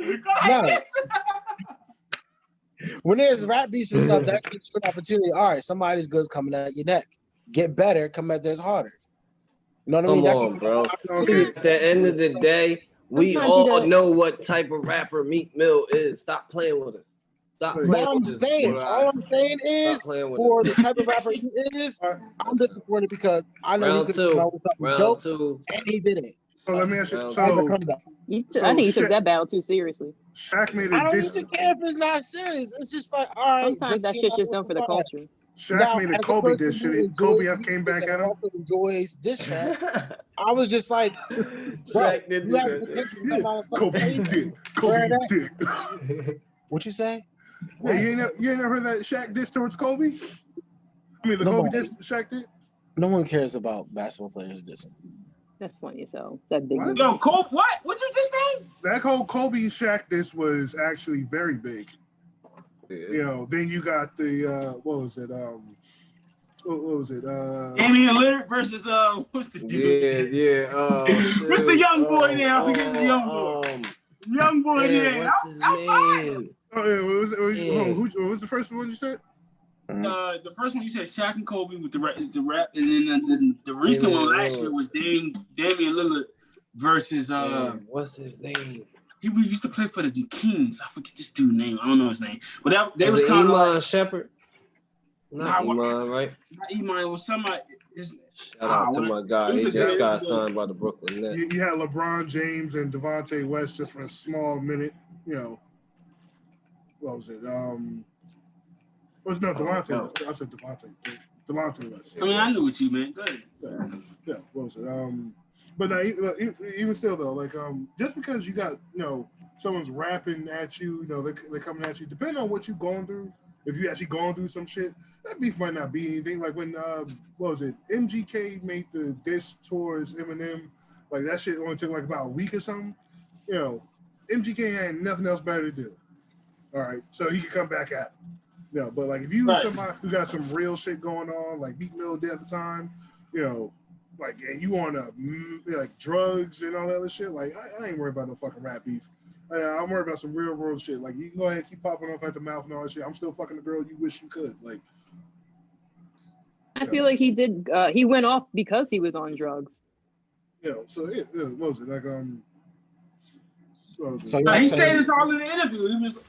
when there's rap beefs and stuff, that gives you an opportunity. All right, somebody's good's coming at your neck. Get better, come at theirs harder. You know what I mean? Come on, bro. At the end of the day, we all know what type of rapper Meek Mill is. Stop playing with us. All I'm saying is, for the type of rapper he is, I'm disappointed because I know he could come out with something dope, and he didn't. So let me ask you. I think he took that battle too seriously. Shaq made I don't even care if it's not serious. It's just like, all right. Sometimes that shit's just done for the culture. Shaq made a Kobe diss shit. Kobe came back at him. Enjoys this track. I was just like, bro, you have potential. Kobe did. What you say? Yeah, you ain't never heard that Shaq diss towards Kobe? I mean, the Kobe diss Shaq did? No one cares about basketball players dissing. That's funny as hell. That big. Yo, Kobe, what? What'd you just say? That whole Kobe and Shaq diss was actually very big. Yeah. You know, then you got the what was it? Damian Lillard versus what's the dude? What's the young boy now? We get the young boy. Young boy there. What was the first one you said? The first one you said Shaq and Kobe with the rap, and then the recent one last year was Damian Lillard versus what's his name? He used to play for the Kings. I forget this dude's name. I don't know his name, but they was kind of like Shepard. Not Iman, right? Not Iman. It was somebody. Shout out to my guy. He just got signed by the Brooklyn Nets. You had LeBron James and Devontae West just for a small minute. You know, what was it? Devontae West. I said Devontae West. I mean, I knew what you meant. Go ahead. Yeah. What was it? But now, even still though, like just because you got someone's rapping at you, they're coming at you. Depending on what you're going through, if you actually going through some shit, that beef might not be anything. Like when what was it? MGK made the diss towards Eminem. Like that shit only took like about a week or something. MGK had nothing else better to do. All right, so he could come back at him. But like if you somebody who got some real shit going on, like Meek Mill did at the time, like, and you on like drugs and all that other shit, like I ain't worried about no fucking rap beef. I'm worried about some real world shit. Like you can go ahead and keep popping off at the mouth and all that shit. I'm still fucking the girl you wish you could. Like I feel like he did. He went off because he was on drugs. So what was it like? So he said this all in the interview. He was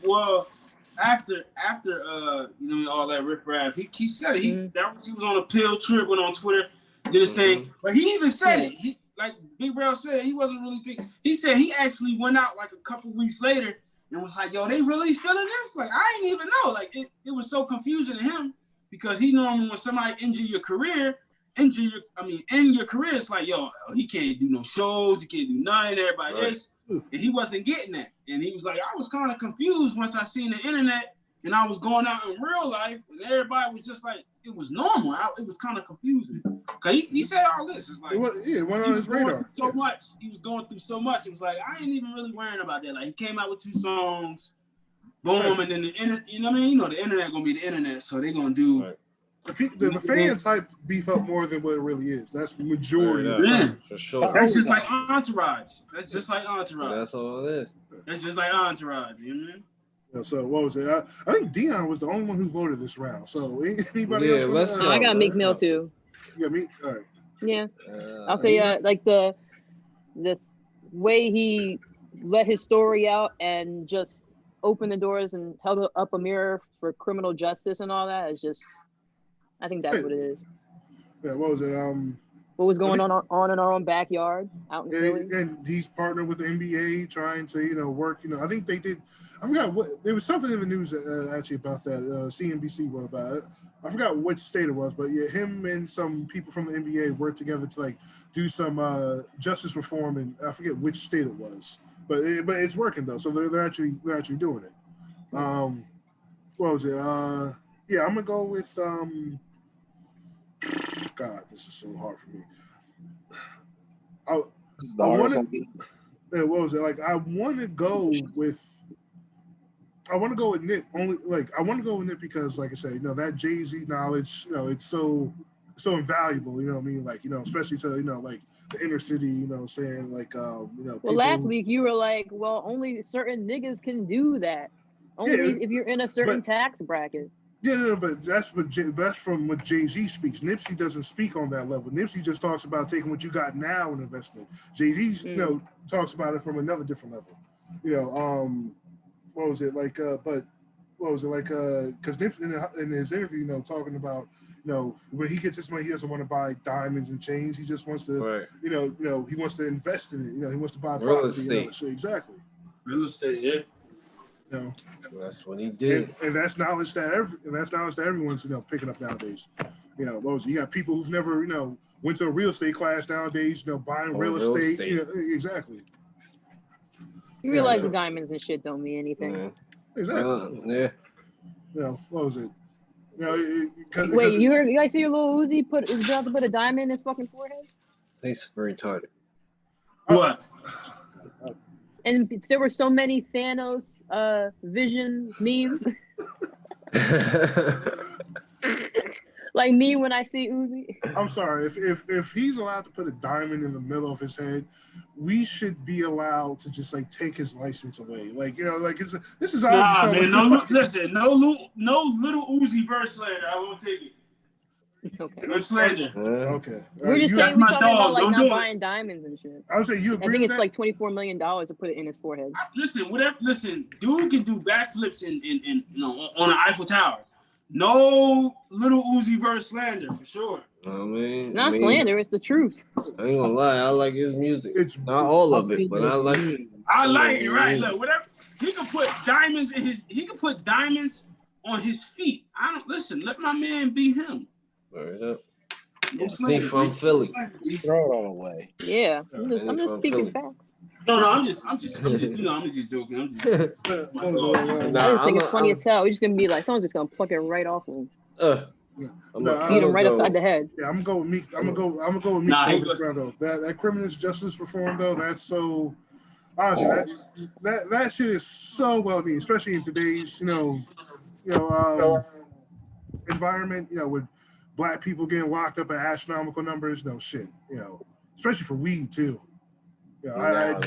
after all that riffraff. He said it. He was on a pill trip, went on Twitter, did his thing, but he even said it. He like Big Rail said, he wasn't really thinking. He said he actually went out like a couple weeks later and was like, "Yo, they really feeling this? Like I didn't even know. Like it was so confusing to him because he normally when somebody end your career, it's like, yo, he can't do no shows, he can't do nothing. Everybody this." And he wasn't getting that. And he was like, I was kind of confused once I seen the internet and I was going out in real life and everybody was just like, it was normal. It was kind of confusing. Cause he said all this. It's like, it went on his radar. So much. He was going through so much. It was like, I ain't even really worrying about that. Like he came out with 2 songs, boom, and then the internet, you know what I mean? The internet gonna be the internet. So they're gonna do the fans hype beef up more than what it really is. That's the majority of the time. For sure. That's just like Entourage. That's all it is. That's just like Entourage, you know what I mean? So what was it? I think Dion was the only one who voted this round. So anybody else? I got Meek Mill too. Yeah, me. All right. Yeah, I'll say like the way he let his story out and just opened the doors and held up a mirror for criminal justice and all that is just. I think that's what it is. Yeah, what was it? What was going on in our own backyard out in Philly? And he's partnered with the NBA, trying to work. I think they did. I forgot what. There was something in the news actually about that. CNBC wrote about it. I forgot which state it was, but yeah, him and some people from the NBA worked together to like do some justice reform, and I forget which state it was. But it's working though, so they're actually doing it. What was it? Yeah, I'm gonna go with God, this is so hard for me. What was it like? I want to go with Nip. I want to go with Nip because, like I said, that Jay-Z knowledge, it's so invaluable. You know what I mean? Like, especially to like the inner city. Saying like, Well, last week you were like, well, only certain niggas can do that. Only if you're in a certain tax bracket. Yeah, but that's from what Jay-Z speaks. Nipsey doesn't speak on that level. Nipsey just talks about taking what you got now and investing. Jay-Z, talks about it from another different level. What was it like? But what was it like? Because Nipsey in his interview, talking about, when he gets his money, he doesn't want to buy diamonds and chains. He just wants to, he wants to invest in it. He wants to buy property. Real estate. Exactly. Real estate, yeah. That's what he did, and that's knowledge that everyone's picking up nowadays. You got people who've never went to a real estate class nowadays. Buying real estate. Exactly. You realize the diamonds and shit don't mean anything. Yeah. Exactly. What was it? Wait, you guys see your little Uzi is about to put a diamond in his fucking forehead? He's very retarded. What? And there were so many Thanos vision memes. Like me when I see Uzi. I'm sorry. If he's allowed to put a diamond in the middle of his head, we should be allowed to just like take his license away. Like this is man. No little Uzi verse slander. I won't take it. Okay. No slander. Okay. We're just saying we're talking about like not buying diamons and shit. I would say you agree. I think with it's like $24 million to put it in his forehead. Listen, dude can do backflips in on an Eiffel Tower. No little Uzi verse slander for sure. It's not slander, it's the truth. I ain't gonna lie, I like his music. It's not all of it, but I like it. I like it, right? Look, whatever he can put diamonds on his feet. Let my man be him. Word up. He's from Philly. Throw it all away. Yeah, I'm just from speaking Philly. facts. No, I'm just joking. I'm just my dog. I just think it's funny as hell. We're just gonna be like, someone's just gonna pluck it right off him. Beat him right upside the head. Yeah, I'm gonna go with Meek. I'm gonna go with Meek. Though. That criminal justice reform though, that's so honestly that shit is so well needed, especially in today's environment. With black people getting locked up at astronomical numbers. No shit. Especially for weed too. I'm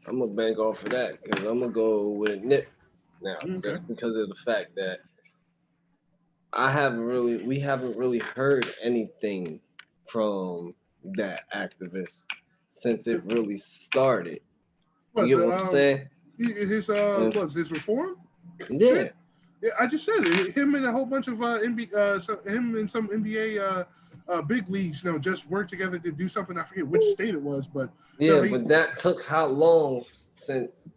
gonna bank off of that because I'm gonna go with Nip now, just because of the fact that we haven't really heard anything from that activist since it really started. You get what I'm saying? His reform? Yeah. Shit. Yeah, I just said it. Him and a whole bunch of him and some NBA big leagues, just work together to do something. I forget which state it was, but but that took how long since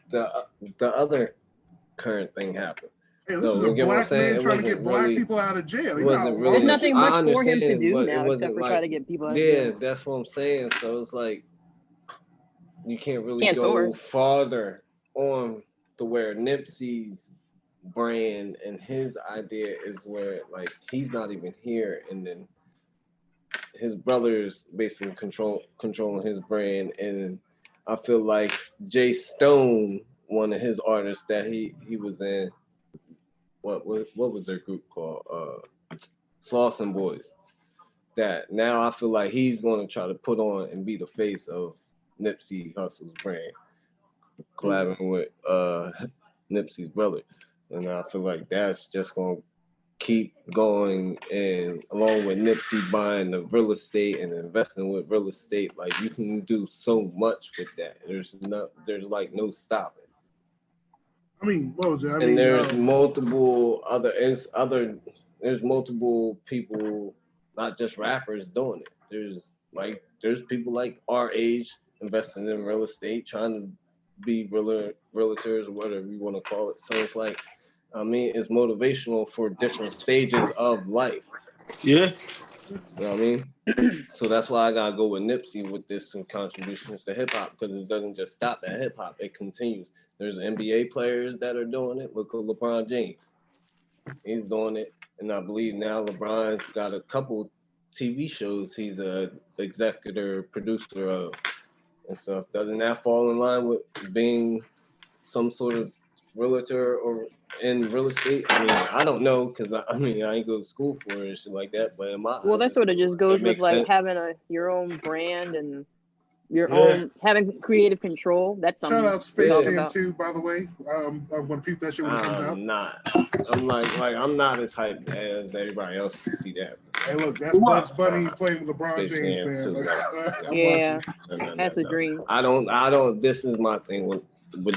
the other current thing happened? Hey, this is a black man trying to get black people out of jail. There's nothing much for him to do now except for try to get people out of jail. Yeah, that's what I'm saying. So it's like you can't really go farther on to where Nipsey's brand and his idea is where like he's not even here, and then his brother's basically controlling his brand. And I feel like Jay Stone, one of his artists that he was in, what was their group called? Slauson Boys. That now I feel like he's going to try to put on and be the face of Nipsey Hussle's brand, collabing with Nipsey's brother. And I feel like that's just going to keep going, and along with Nipsey buying the real estate and investing with real estate, like you can do so much with that. There's like no stopping. I mean, what was it? There's multiple there's multiple people, not just rappers, doing it. There's people like our age investing in real estate, trying to be realtors or whatever you want to call it. So it's like, it's motivational for different stages of life. Yeah. You know what I mean? So that's why I gotta go with Nipsey with this and contributions to hip hop, because it doesn't just stop at hip hop, it continues. There's NBA players that are doing it. Look at LeBron James. He's doing it. And I believe now LeBron's got a couple TV shows he's a executive producer of and stuff. Doesn't that fall in line with being some sort of realtor or in real estate? I mean, I don't know, because I ain't go to school for it and shit like that. But that sort of just goes with like having your own brand and your own having creative control. That's something. Shout out Space Jam 2, by the way. I want to peep that shit when it comes out. I'm I'm not as hyped as everybody else to see that. Hey, look, that's Bugs Bunny playing with LeBron James, man. That's a dream. I don't. This is my thing with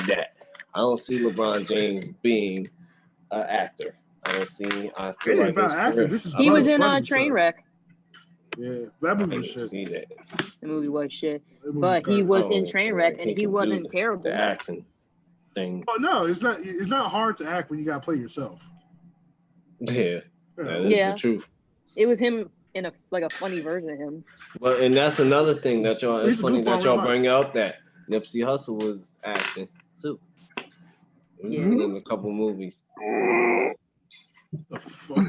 that. I don't see LeBron James being an actor. I feel like he was in Trainwreck. Yeah, that movie was shit. The movie was shit, but he was in Trainwreck, and he wasn't terrible. The acting thing. Oh no, it's not hard to act when you gotta play yourself. Yeah, that is the truth. It was him in a funny version of him. But and that's another thing that y'all. It's funny that y'all bring up that Nipsey Hussle was acting too. He was in a couple movies. The fuck.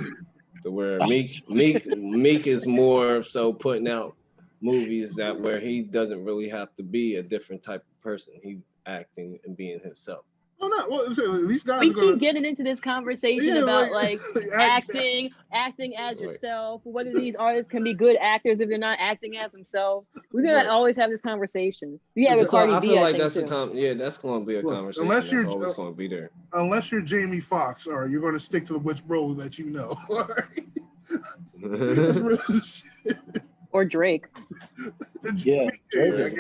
To where Meek is more so putting out movies that where he doesn't really have to be a different type of person. He's acting and being himself. Well, not. Well, these guys we keep getting into this conversation about acting as yourself. Whether these artists can be good actors if they're not acting as themselves. We're gonna always have this conversation. With Cardi B, feel like that's that's going to be a conversation. Unless you're always going to be there. Unless you're Jamie Foxx, or you're going to stick to which role that you know. That's real shit. Or Drake. Yeah, Drake is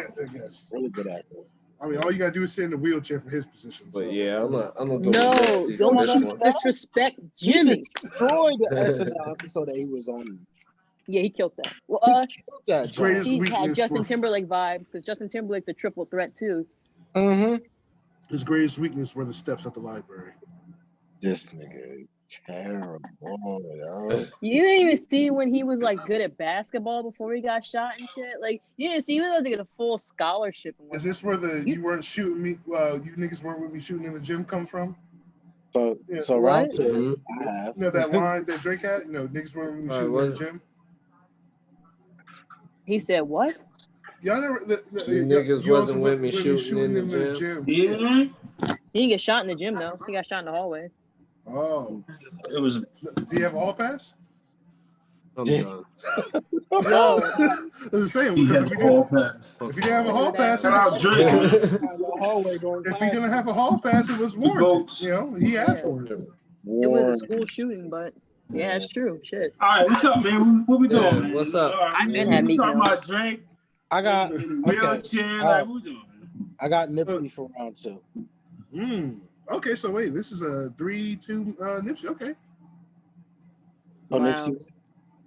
really good actor. I mean, all you gotta do is sit in the wheelchair for his position. But I'm gonna go. No, don't disrespect Jimmy. He destroyed the SNL episode that he was on. Yeah, he killed that. Well, he had Justin Timberlake vibes, because Justin Timberlake's a triple threat too. Mm-hmm. His greatest weakness were the steps at the library. This nigga. terrible, yo. You didn't even see when he was like good at basketball before he got shot and shit. Like you didn't see he was able to get a full scholarship. And Is this where whatnot. you weren't shooting me? You niggas weren't with me shooting in the gym come from? So Yeah. so What? round 2, I have. You know that line that Drake had? You know, niggas weren't with me shooting in the gym. He said what? Y'all never. You niggas you also wasn't with me shooting in the gym. Yeah. He didn't get shot in the gym though. He got shot in the hallway. Oh, It was. do you have a hall pass? I'm done. Yo, I was saying He because has if you all didn't, pass. if you didn't have a hall pass, Shout out Drake. The hallway during if class. you're gonna have a hall pass, it was warranted. goats. You know, he asked Yeah. for it. it was Warren. a school shooting, but yeah, it's true. Shit. All right, what's up, man? What we doing, Yeah, man? what's up? All right, I been we had Meek talking Mill. about Drake I got in the okay. wheelchair. Like, what we doing? I got Nipsey for round 2. Okay, so wait, this is a 3-2 Nipsey. Okay. Oh, Wow. Nipsey.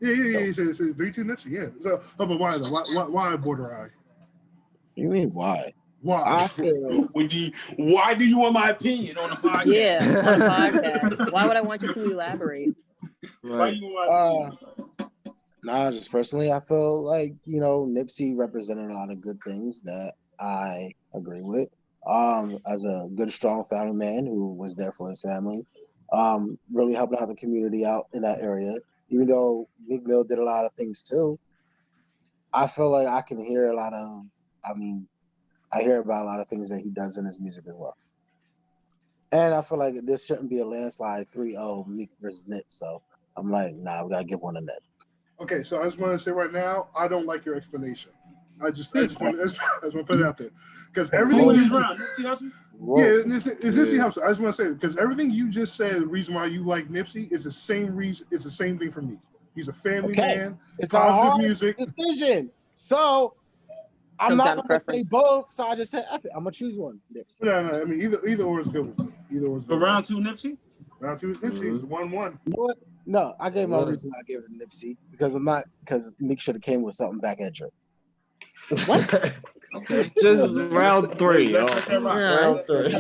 Yeah. It's a 3-2 Nipsey. Yeah. So, but why though? Why border eye? You mean why? Why? I feel Why do you want my opinion on the podcast? Yeah, on a podcast. Why would I want you to elaborate? Why you want my opinion? nah, just personally, I feel like, Nipsey represented a lot of good things that I agree with. As a good, strong family man who was there for his family, really helping out the community out in that area. Even though Meek Mill did a lot of things too, I feel like I can hear a lot of, I hear about a lot of things that he does in his music as well. And I feel like this shouldn't be a landslide 3-0 Meek versus Nip. So I'm like, nah, we gotta give one to Nip. Okay, so I just want to say right now, I don't like your explanation. I just want to put it out there because everything Who you is just, round? Nipsey Hussle? it's Nipsey Hussle. I just want to say because everything you just said, the reason why you like Nipsey is the same reason. It's the same thing for me. He's a family man. It's a Positive hard music. decision. So I'm Comes not down to gonna say preference. both. So I just said, F it. I'm gonna choose one. Nipsey. No. I mean, either or is good with me. Either or is good. For round 2, Nipsey? Round 2 is Nipsey. It's 1-1. You know what? No, I gave my reason I gave it to Nipsey because Meek should have came with something back at Drake. What? Okay. Just round 3. Let's let that rock. Round 3. Say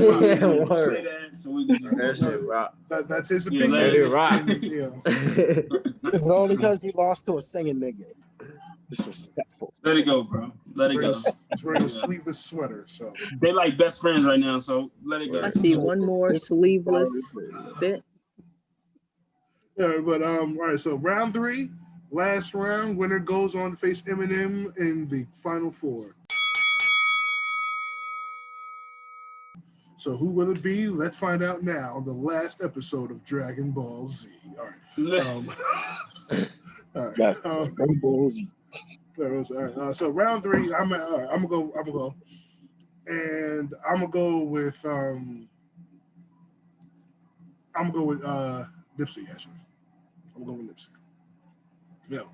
that so we can just That shit rock. That's his Yeah, opinion. let it rock. It's only because he lost to a singing nigga. Disrespectful. Let it go, bro. Let it go. He's wearing a sleeveless sweater, so They like best friends right now, so let it go. I see one more sleeveless bit. yeah. But all right. So round 3, last round. Winner goes on to face Eminem in the final 4. So who will it be? Let's find out now on the last episode of Dragon Ball Z. All right. All right. All right. So round 3, I'm gonna go, and I'm gonna go with Nipsey. Actually, I'm gonna go with Nipsey. Yeah.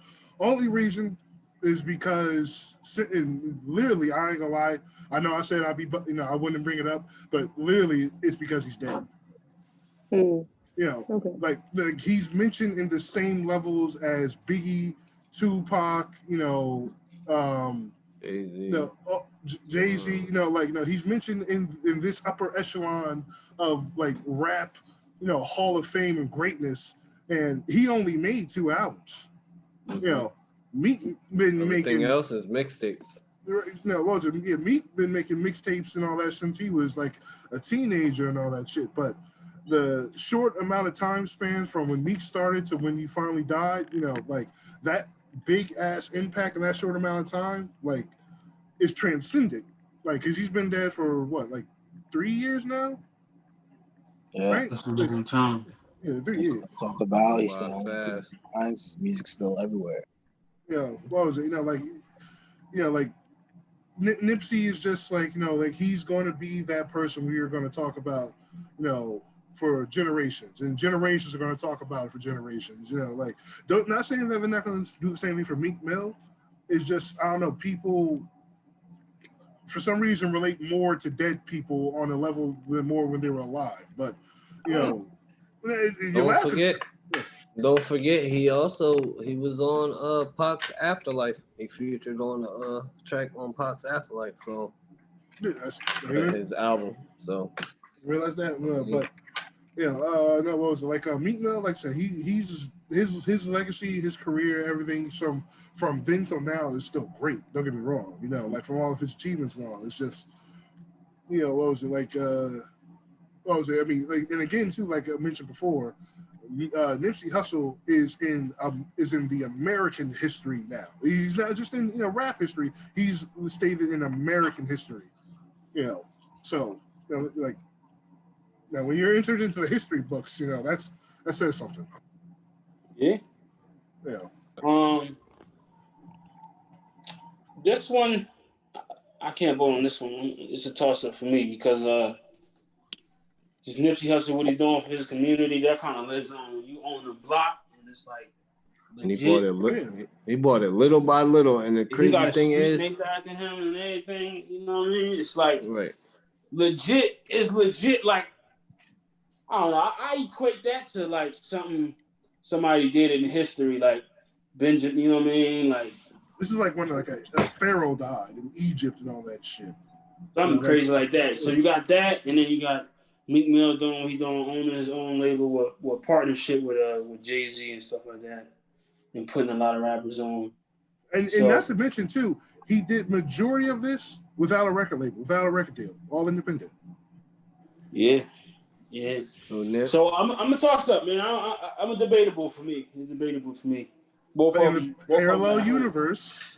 Only reason is because literally, I ain't gonna lie. I know I said I wouldn't bring it up, but literally, it's because he's dead. Hmm. Okay. Like he's mentioned in the same levels as Biggie, Tupac, Jay-Z, he's mentioned in this upper echelon of like rap, Hall of Fame and greatness, and he only made 2 albums. Meek been Everything making else is mixtapes. what was it? Yeah, Meek been making mixtapes and all that since he was like a teenager and all that shit. But the short amount of time span from when Meek started to when he finally died, like that big ass impact in that short amount of time, like is transcendent. Like, cause he's been dead for what, like 3 years now? Yeah. Right? That's a long time. Yeah, 3 years. Talked about he's Wow, still fast. his music still everywhere. Yeah, what was it? Like Nipsey is just like, like he's going to be that person we are going to talk about, for generations, and generations are going to talk about it for generations. Like, not saying that they're not going to do the same thing for Meek Mill. It's just, I don't know, people for some reason relate more to dead people on a level than more when they were alive. But Don't forget, he was on Pac's Afterlife. He featured on the track on Pac's Afterlife, so that's his album. So realize that, No, what was it like? Meek Mill, like I said, he's his legacy, his career, everything from then till now is still great. Don't get me wrong, like from all of his achievements and all, it's just, what was it like? What was it? I mean, like, and again too, like I mentioned before, Nipsey Hussle is in the American history now. He's not just in rap history. He's stated in American history. So like. Now, when you're entered into the history books, that says something. Yeah. This one, I can't vote on this one. It's a toss-up for me because just Nipsey Hussle, what he's doing for his community, that kind of lives on. You own the block, and it's like legit. And he bought it little by little, and the crazy thing is, named after him and everything. You know what I mean? It's like legit. It's legit. Like, I don't know. I equate that to like something somebody did in history, like Benjamin. You know what I mean? Like, this is like when like a pharaoh died in Egypt and all that shit. Something crazy like that. So you got that, and then you got Meek Mill doing what he doing, owning his own label with partnership with Jay-Z and stuff like that, and putting a lot of rappers on. And not to mention too, he did majority of this without a record label, without a record deal, all independent. Yeah. So I'm gonna toss up, man. I'm a debatable for me. It's debatable for me. Both of them. Parallel universe.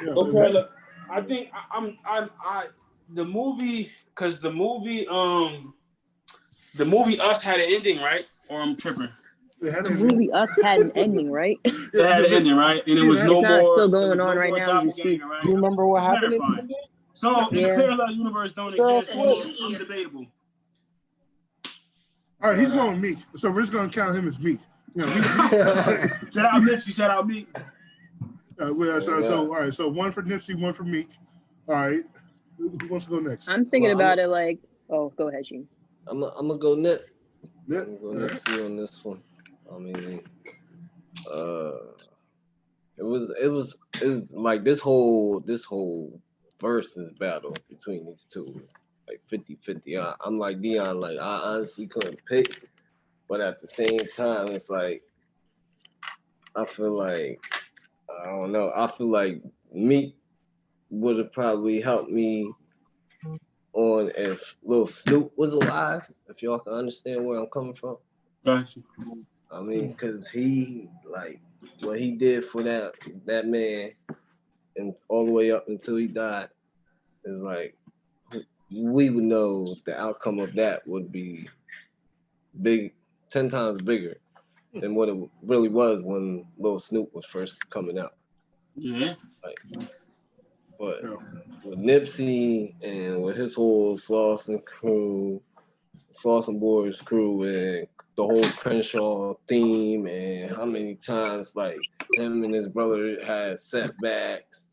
Parallel. I think the movie Us had an ending, right? Or I'm tripping. The movie Us had an ending, right? It had an ending, right? And it was no more. It's not still going on right now. Do you remember what happened? So in the parallel universe don't exist. I'm debatable. All right, he's going Meek, so we're just going to count him as Meek. Shout out Nipsey, shout out Meek. All right, so one for Nipsey, one for Meek. All right, who wants to go next? I'm thinking about it like, go ahead, Gene. I'm gonna go Nip. Nip. I'm gonna go Nipsey on this one. I mean, it was like this whole versus battle between these two. Like 50-50. I'm like Dion, like I honestly couldn't pick, but at the same time, it's like I feel like I don't know. I feel like Meek would have probably helped me on if Lil Snoop was alive. If y'all can understand where I'm coming from. Gotcha. I mean, because he like what he did for that man, and all the way up until he died, is like. We would know the outcome of that would be 10 times bigger than what it really was when Lil Snoop was first coming out. Yeah. But with Nipsey and with his whole Slauson Boys crew, and the whole Crenshaw theme, and how many times like him and his brother had setbacks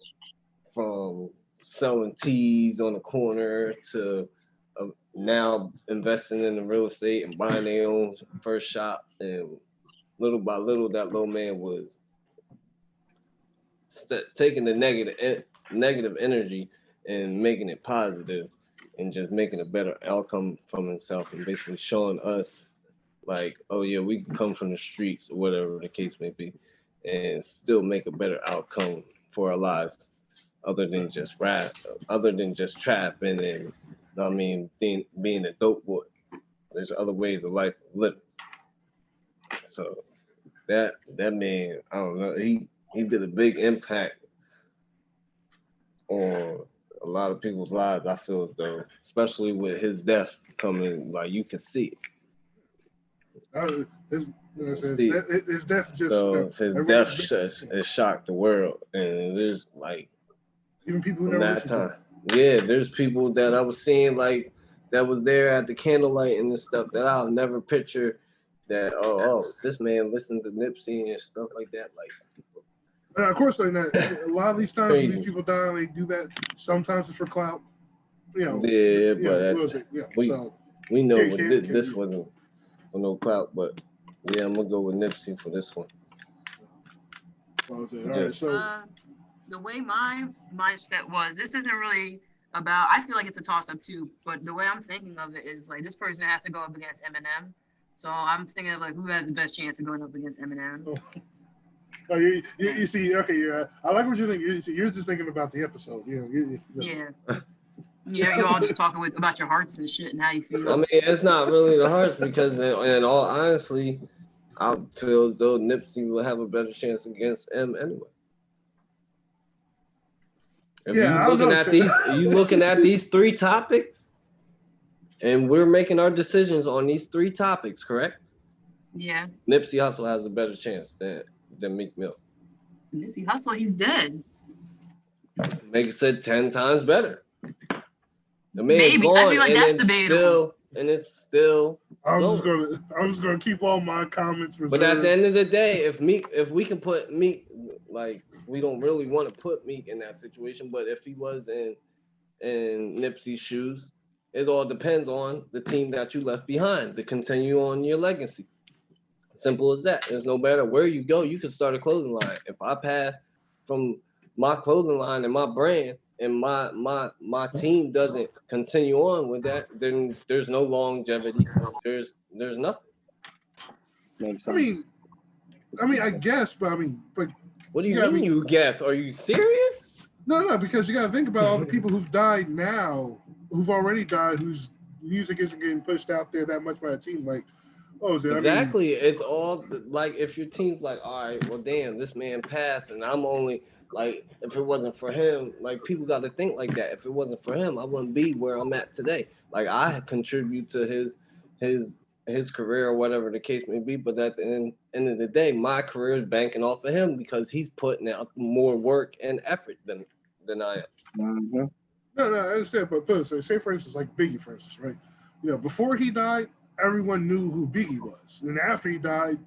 from selling teas on the corner to now investing in the real estate and buying their own first shop, and little by little that little man was taking the negative energy and making it positive and just making a better outcome from himself, and basically showing us like, oh yeah, we can come from the streets or whatever the case may be and still make a better outcome for our lives. Other than just rap, other than just trapping and, I mean, being a dope boy. There's other ways of life living. So that man, I don't know, he did a big impact on a lot of people's lives, I feel as though, especially with his death coming, like you can see it. His death just. So his death has shocked the world, and there's like. Even people who never listened to it. Yeah, there's people that I was seeing like that was there at the candlelight and this stuff that I'll never picture that this man listened to Nipsey and stuff like that. Like, and of course, like that, a lot of these times when these people die, they do that. Sometimes it's for clout. Yeah, but we know this wasn't for no clout, but yeah, I'm gonna go with Nipsey for this one. All right, so. The way my mindset was, this isn't really about. I feel like it's a toss up too, but the way I'm thinking of it is like this person has to go up against Eminem. So I'm thinking of like who has the best chance of going up against Eminem. Oh, you see, okay, yeah. I like what you're thinking. You're just thinking about the episode. Yeah. Yeah, you're all just talking about your hearts and shit and how you feel. I mean, it's not really the hearts because, in all honesty, I feel as though Nipsey will have a better chance against M anyway. If Yeah, you looking at these three topics, and we're making our decisions on these three topics, correct? Yeah. Nipsey Hussle has a better chance than Meek Mill. Nipsey Hussle, he's dead. Make it said 10 times better. The man's Maybe. gone, I feel like that's debatable. It's still. I'm just gonna keep all my comments reserved. But at the end of the day, if we can put Meek, like, we don't really want to put Meek in that situation, but if he was in Nipsey's shoes, it all depends on the team that you left behind to continue on your legacy. Simple as that. There's no matter where you go, you can start a clothing line. If I pass from my clothing line and my brand and my team doesn't continue on with that, then there's no longevity. There's nothing. Makes sense. I mean, I guess, but what do you mean? You guess? Are you serious? No, because you got to think about all the people who've died now, who've already died, whose music isn't getting pushed out there that much by a team. Like, what was it? Exactly. It's all like if your team's like, all right, well, damn, this man passed, and I'm only like, if it wasn't for him, like people got to think like that. If it wasn't for him, I wouldn't be where I'm at today. Like I contribute to his career or whatever the case may be, but at the end of the day, my career is banking off of him because he's putting out more work and effort than I am. Mm-hmm. No, I understand, but say for instance, like Biggie, for instance, right? Before he died, everyone knew who Biggie was, and after he died,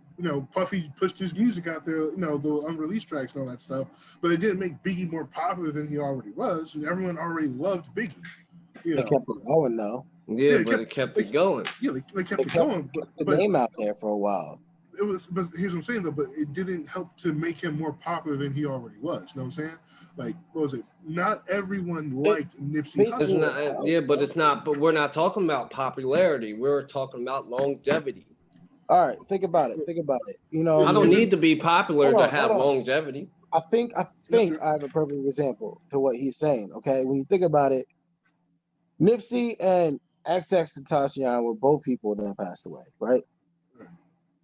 Puffy pushed his music out there, the unreleased tracks and all that stuff, but it didn't make Biggie more popular than he already was, and everyone already loved Biggie. They kept it going though. Yeah, but it kept it going. Yeah, they kept it going, but the name out there for a while. It was, but here's what I'm saying though, but it didn't help to make him more popular than he already was. You know what I'm saying? Like, what was it? Not everyone liked Nipsey Hussle. But it's not. But we're not talking about popularity. We're talking about longevity. All right, think about it. I don't need to be popular to have longevity. I think I have a perfect example to what he's saying. Okay, when you think about it, Nipsey and XXXTentacion were both people that passed away, right?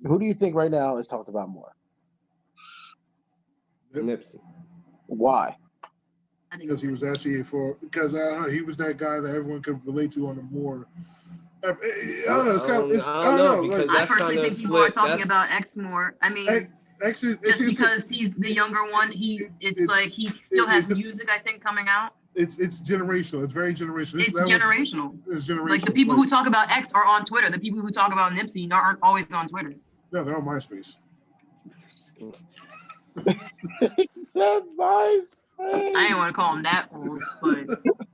Who do you think right now is talked about more? Nipsey. Why? Because he was actually because he was that guy that everyone could relate to on a more. I don't know. I don't know. I personally think people are talking about X more. I mean, X is because he's the younger one. It's like he still has music, I think, coming out. It's generational. It's very generational. It's generational. It's generational. Like the people who talk about X are on Twitter. The people who talk about Nipsey aren't always on Twitter. No, they're on MySpace. It's said MySpace. I didn't want to call him that old, but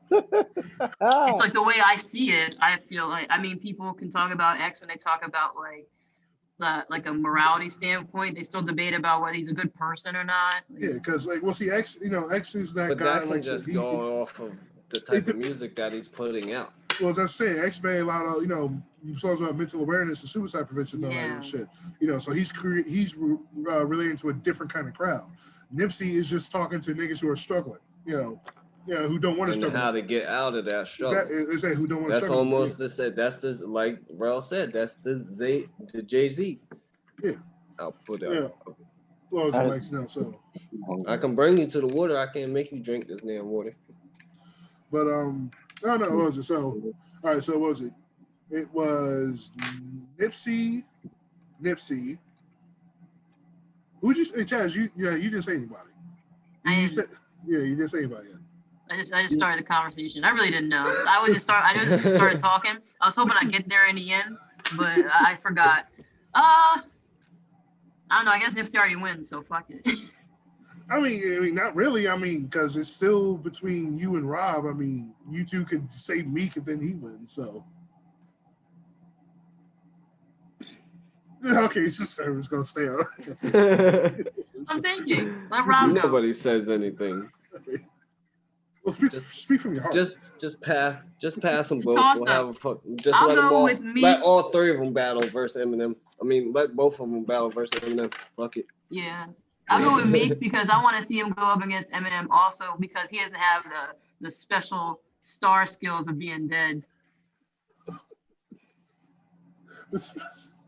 it's like the way I see it. I feel like, people can talk about X when they talk about like a morality standpoint. They still debate about whether he's a good person or not. Yeah, because X, X is that but guy. That can just go off of the type of music that he's putting out. Well, as I was saying, X made a lot of songs about mental awareness and suicide prevention and all that shit. So he's relating to a different kind of crowd. Nipsey is just talking to niggas who are struggling. Who don't want to struggle. How to get out of that struggle. Exactly. Who don't want to struggle. That's almost that's the like Rel said. That's the Jay-Z. Yeah. Output. Yeah. Well, so I can bring you to the water. I can't make you drink this damn water. But what was it? So all right. So what was it? It was Nipsey. Who'd you say, Chaz? You didn't say anybody. You didn't say anybody yet. I just started the conversation. I really didn't know. I just started talking. I was hoping I'd get there in the end, but I forgot. I don't know. I guess Nipsey already wins, so fuck it. I mean, not really. Because it's still between you and Rob. You two could say Meek and then he wins. So. Okay, it's just was gonna stay on. I'm thinking. Let Rob go. Nobody says anything. Well, speak from your heart. Just pass them both. Toss We'll up. have a fuck. Just I'll let them go all. with Meek. Let all three of them battle versus Eminem. I mean, let both of them battle versus Eminem. Fuck it. Yeah. I'll go with Meek because I want to see him go up against Eminem also because he doesn't have the special star skills of being dead.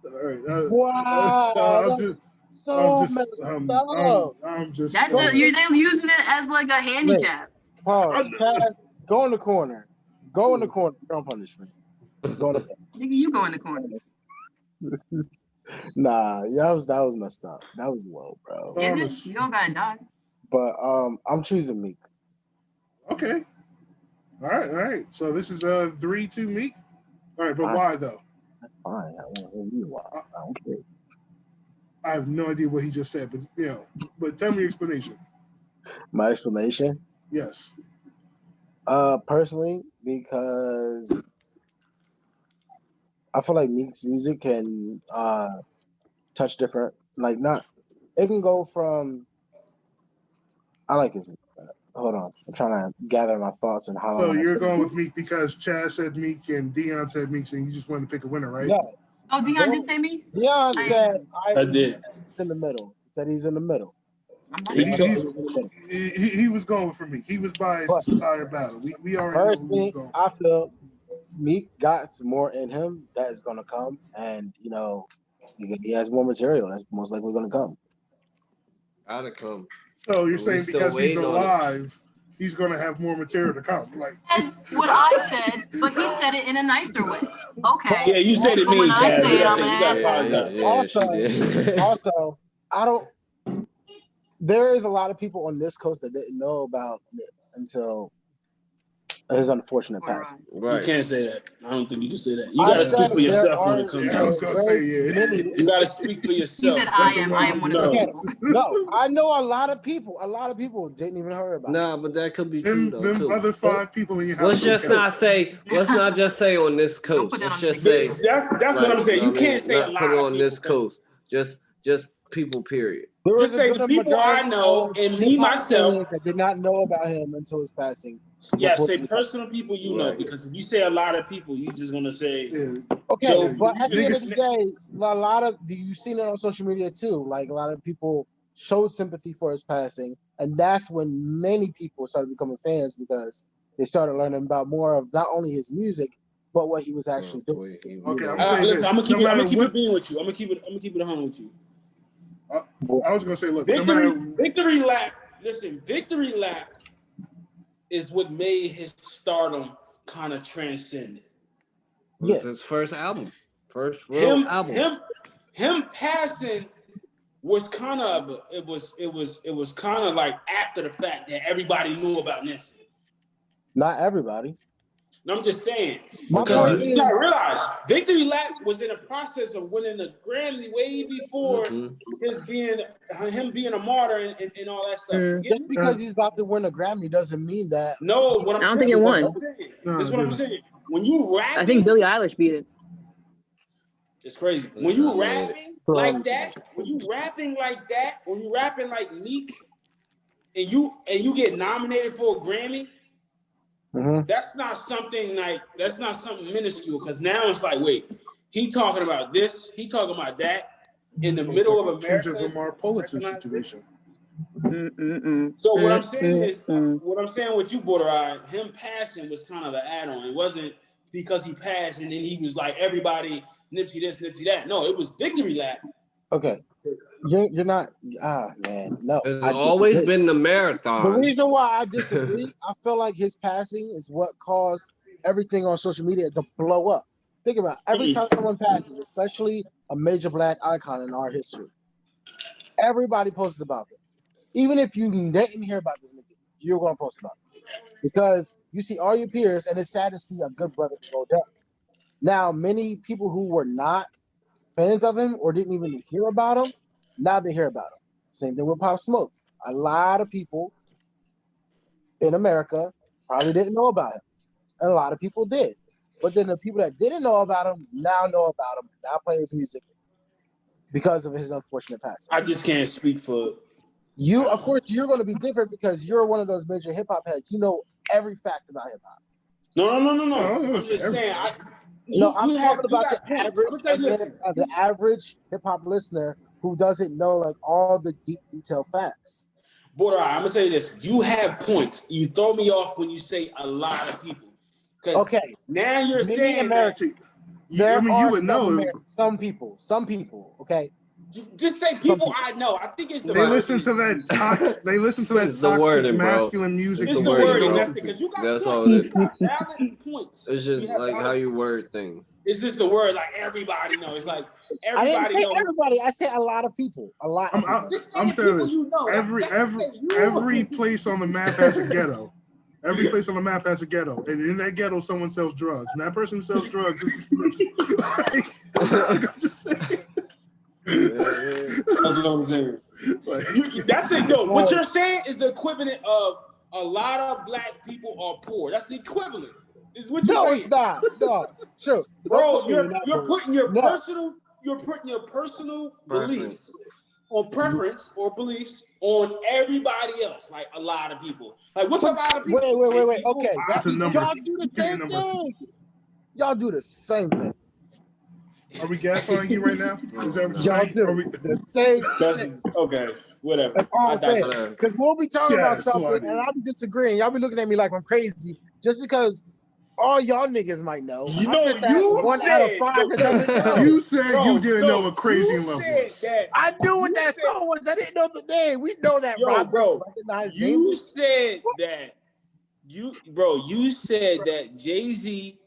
All right. Wow, I'm just. They're using it as like a handicap. Pause. Pass. Go in the corner. Go in the corner. Don't punish me. Go in the corner. Nigga, you go in the corner. Nah, that was messed up. That was low, bro. You don't gotta die. But I'm choosing Meek. Okay. All right. So this is 3-2 Meek. All right, but why though? Fine. I want to hear you why. I don't care. I have no idea what he just said, but but tell me your explanation. My explanation? Yes. Personally, because I feel like Meek's music can touch different, it can go from. I like his. Hold on, I'm trying to gather my thoughts and how. So you're going with Meek because Chaz said Meek and Dion said Meek, and you just wanted to pick a winner, right? No. Oh, Dion did say Meek? Dion said I did. He's in the middle. He said he's in the middle. He was going for Meek. He was biased this entire battle. We already personally, know I feel Meek got more in him that is going to come, and he has more material that's most likely going to come. Gotta come. So you're saying because he's alive, he's going to have more material to come? That's what I said, but he said it in a nicer way. Okay. Yeah, you said it mean, Chaz. Also, I don't. There is a lot of people on this coast that didn't know about Nip until his unfortunate passing. Right. You can't say that. I don't think you can say that. You gotta speak for yourself when it comes to. I was gonna say You gotta speak for yourself. He said, I am one of those people. No, I know a lot of people. A lot of people didn't even hear about it. Nah, but that could be true though. Them other 5 people in your house. Let's not just say on this coast. Let's just say that's what I'm saying. You can't say a lot put it on this coast. Just people. Period. Just say the people I know and me myself that did not know about him until his passing. Yeah, say personal people you know, because if you say a lot of people, you're just gonna say. Okay, but at the end of the day, a lot of you've seen it on social media too. Like a lot of people showed sympathy for his passing, and that's when many people started becoming fans because they started learning about more of not only his music but what he was actually doing. Okay, listen, I'm gonna keep it being with you. I'm gonna keep it 100 with you. I was gonna say, look, Victory Lap. Listen, Victory Lap is what made his stardom kind of transcend. This is his first album, first real album. Him passing was kind of it was kind of like after the fact that everybody knew about Nipsey. Not everybody. No, I'm just saying. Because you gotta realize, Victory Lap was in the process of winning a Grammy way before him being a martyr and all that stuff. Just because he's about to win a Grammy doesn't mean that. No, I don't think it won. That's what I'm saying. When you rap, I think Billie Eilish beat it. It's crazy. When you rapping like that, when you rapping like Meek, and you get nominated for a Grammy. That's not something minuscule, because now it's like, wait, he talking about this, he talking about that in the middle of America. Lamar Pulitzer situation. So what I'm saying is, what I'm saying with you, Border, him passing was kind of an add-on. It wasn't because he passed and then he was like everybody, Nipsey this, Nipsey that. No, it was Victory Lap. Okay. You're not man. No. It's always been the marathon. The reason why I disagree, I feel like his passing is what caused everything on social media to blow up. Think about it. Every time someone passes, especially a major black icon in our history, everybody posts about it. Even if you didn't hear about this nigga, you're gonna post about it. Because you see all your peers, and it's sad to see a good brother go down. Now, many people who were not fans of him or didn't even hear about him, now they hear about him. Same thing with Pop Smoke. A lot of people in America probably didn't know about him. And a lot of people did. But then the people that didn't know about him now know about him, now play his music because of his unfortunate passing. I just can't speak for you. Of course, you're going to be different because you're one of those major hip hop heads. You know every fact about hip hop. No. No, I'm just saying. I'm talking about the Listen, average hip hop listener who doesn't know like all the deep detailed facts. Border, I'm gonna tell you this. You have points. You throw me off when you say a lot of people. Okay. Now you're saying Americans. There are some people. Okay. Just say people I know. I think it's the They listen to that toxic masculine music. It's the wording. That's it. Because you got all it is. You got valid points. It's just like how you word things. It's just the word like everybody knows. It's like everybody I didn't say knows. everybody. I said a lot of people. A lot. I'm telling you this. Every place on the map has a ghetto. Every place on the map has a ghetto, and in that ghetto, someone sells drugs. And that person who sells drugs, this is I'm just saying. That's what I'm saying. That's it. No, what you're saying is the equivalent of a lot of black people are poor. That's the equivalent. Is what you're saying. It's not. No, true. Bro, you're putting your personal beliefs or preference or beliefs on everybody else, like a lot of people. Like what's a lot of people? Wait. Okay, y'all do the same thing. Y'all do the same thing. Are we gaslighting you right now? Is that what y'all do? The same thing. Okay, whatever. That's all I'm saying. Because we'll be talking about something, and I'll be disagreeing. Y'all be looking at me like I'm crazy just because all y'all niggas might know. You know, you one said, out of five that doesn't know. You said you didn't know what Crazy Love was. I knew what that song was. I didn't know the name. We know that. Bro, you said that. You said that Jay-Z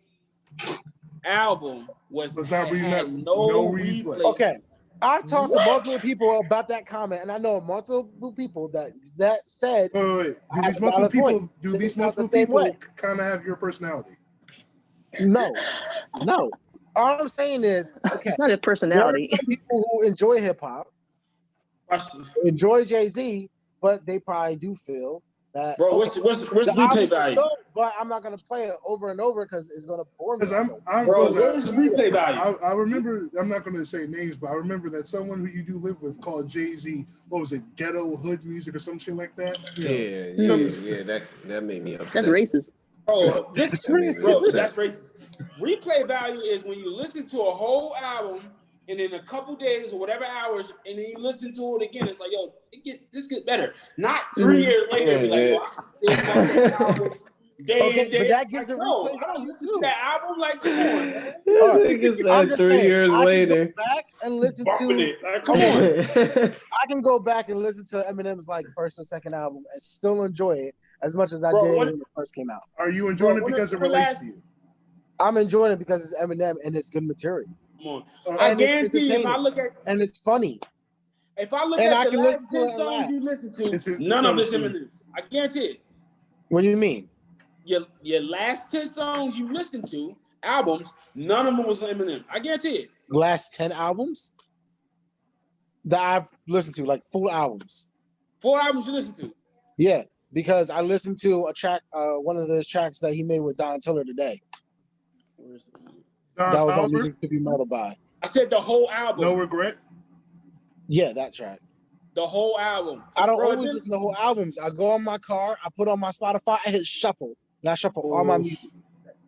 album was not no replay. Okay, I've talked to multiple people about that comment, and I know multiple people that said. Wait. Do these multiple people kind of have your personality? No. All I'm saying is, okay, not a personality. There are some people who enjoy hip hop, enjoy Jay-Z, but they probably do feel that. Bro, what's the replay value? But I'm not gonna play it over and over because it's gonna bore me. Bro, what's the replay value? I remember. I'm not gonna say names, but I remember that someone who you do live with called Jay-Z. What was it? Ghetto hood music or some shit like that. Yeah. That made me upset. That's racist. Bro, that's racist. Replay value is when you listen to a whole album and in a couple days or whatever hours, and then you listen to it again. It's like, yo, this gets better. Not 3 years later, be like, yo, I still got that album. But that gives it replay value too. That album, like, come on, man. Nigga said 3 years later. Go back and listen to. Come on. I can go back and listen to Eminem's like first or second album and still enjoy it as much as I did when it first came out. Are you enjoying it because it relates to you? I'm enjoying it because it's Eminem and it's good material. Come on. I guarantee you, if I look at and it's funny. If I look at the last 10 songs you listen to, none of it's Eminem. I guarantee it. What do you mean? Your last 10 songs you listen to, albums, none of them was Eminem. I guarantee it. Last 10 albums that I've listened to, like full albums. 4 albums you listen to? Yeah, because I listened to a track, one of those tracks that he made with Don Tiller today. That was on Music to Be Murdered By. I said the whole album. No Regret? Yeah, that track. The whole album. I don't always listen to whole albums. I go on my car, I put on my Spotify, I hit shuffle. And I shuffle all my music.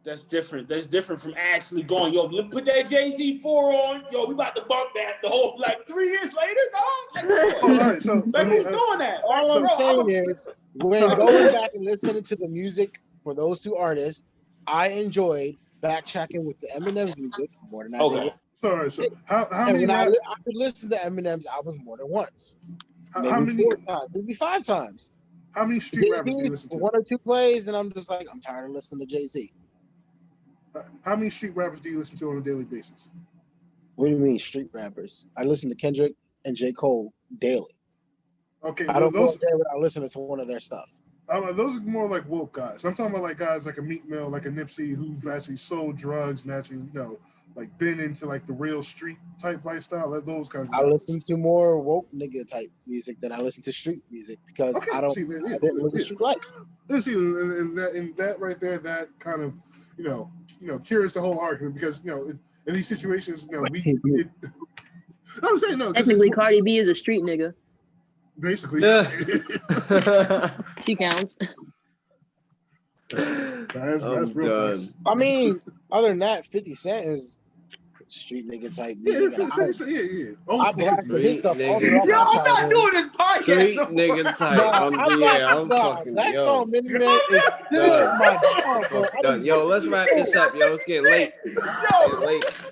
That's different. That's different from actually going, yo, put that Jay-Z 4 on. Yo, we about to bump that the whole, like 3 years later, dog. Like, right, so, who's doing that? All I'm saying is, when going back and listening to the music for those two artists, I enjoyed backtracking with the Eminem's music more than I did. Sorry, so how many? I could listen to Eminem's albums more than once. Maybe 4 times, maybe 5 times. How many street rappers do you listen to? 1 or 2 plays, and I'm just like, I'm tired of listening to Jay-Z. How many street rappers do you listen to on a daily basis? What do you mean, street rappers? I listen to Kendrick and J. Cole daily. Okay, I don't go there without listening to one of their stuff. Those are more like woke guys. I'm talking about like guys like a Meek Mill, like a Nipsey, who've actually sold drugs and actually, like been into like the real street type lifestyle. Like those kinds of I listen to more woke nigga type music than I listen to street music because I didn't live the street life. See, in that right there, that kind of cures the whole argument because in these situations, I'm saying no. Technically, Cardi B is a street nigga. Basically, she counts. That's real facts. I mean, other than that, 50 Cent is street nigga type music. Yeah. I blasted his stuff all Yo, throughout my I'm not childhood. doing this podcast. Street no more. nigga type. That song, Mini Man, is still my dog, bro. Yo, let's wrap this up, yo. It's getting late.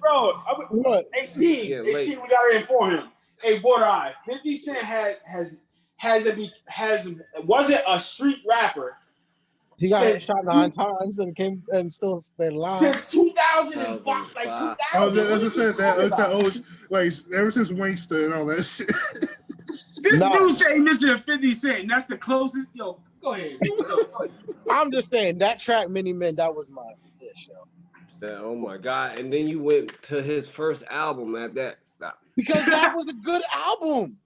Bro. What? 18, we gotta inform him. Hey, Border Eye, 50 Cent wasn't a street rapper. He got shot 9 times and came and still stayed alive. Since 2005, like 2000. I was just saying that old, like ever since Wankster and all that shit. This dude say Mr. 50 Cent, and that's the closest. Yo, go ahead. I'm just saying that track, Mini Man, that was my ish, yo. Oh my god! And then you went to his first album at that. Stop. Because that was a good album.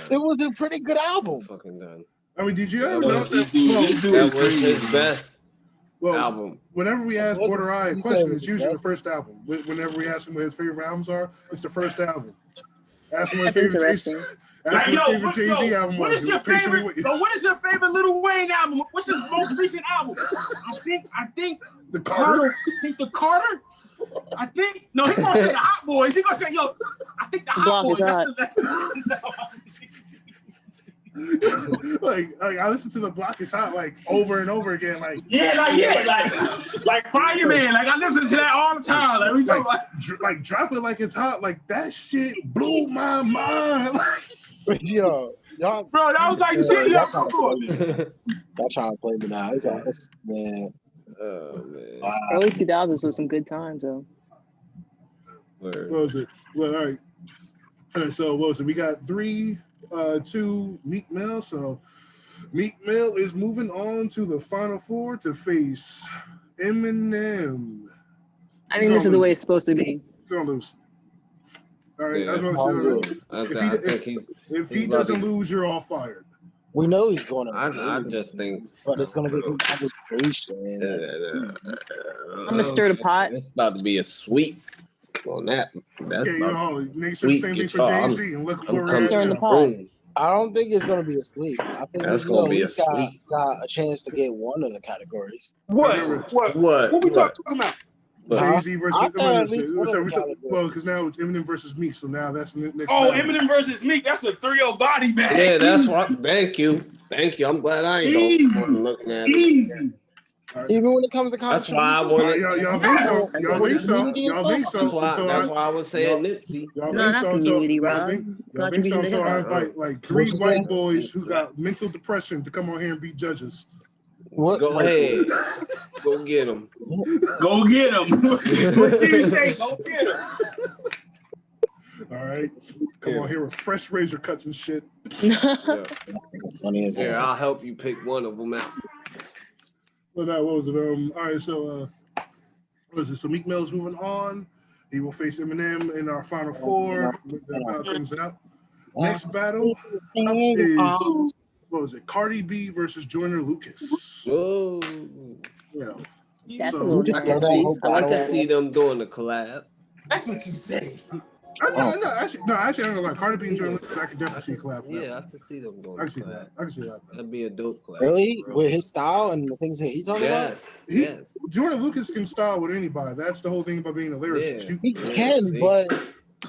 It was a pretty good album. Fucking done. I mean, did you ever know that? That was his best album. Whenever we ask Border Eye a question, it's usually the first album. Whenever we ask him what his favorite albums are, it's the first album. Ask him what his favorite Jay-Z album was. What is your favorite? So what is your favorite Lil Wayne album? What's his most recent album? I think the Carter. The Carter. I think no. He's gonna say the Hot Boys. He's gonna say I think the Hot Boys. Like I listen to The Block Is Hot like over and over again. Like Fireman. Like I listen to that all the time. Like we talk about like Drop It Like It's Hot. Like that shit blew my mind. Yo, y'all, bro, that was like shit. Y'all trying to play me now. It's man. Oh man. Wow. Early 2000s was some good times though. What was it? Well, all right. So what was it? We got 3-2 Meek Mill. So Meek Mill is moving on to the final 4 to face Eminem. I think this is the way it's supposed to be. He's gonna lose. All right, that's what I said. If he doesn't lose, you're all fired. We know he's going to. I just think, but it's going to be a conversation. I'm gonna stir the pot. It's about to be a sweep on that. That's niggas said the same thing for Jay-Z, and look where we're stirring the pot. I don't think it's going to be a sweep. I think that's going to be a sweep. Got a chance to get one of the categories. What we talking about? Jay-Z versus because now it's Eminem versus Meek, so now that's the next. Oh, battle. Eminem versus Meek, that's a 3-0 body bag. Yeah, that's what. Thank you. I'm glad I ain't looking at it. Easy. Right. Even when it comes to that's why I wanted. Y'all think so. That's why I was saying Nipsey. Y'all think so until I invite like 3 white boys who got mental depression to come on here and be judges. What? Go ahead. Go get him. Go get him. What did you say? Go get him. All right. Come on here with fresh razor cuts and shit. Funny as hell. I'll help you pick one of them out. Well, what was it? All right, so what is it? So Meek Mill's moving on. He will face Eminem in our final 4. That battle comes out. Next battle up is what was it? Cardi B versus Joyner Lucas. Oh, yeah. That's a little interesting. I can see them doing the collab. That's what you say. Actually, I'm gonna lie. Cardi B and Joyner Lucas, I could definitely see a collab. Yeah, I can see them doing. I can see that. That'd be a dope collab. Really, with his style and the things that he's talking about. Yes. Joyner Lucas can style with anybody. That's the whole thing about being a lyricist. Yeah. He can, but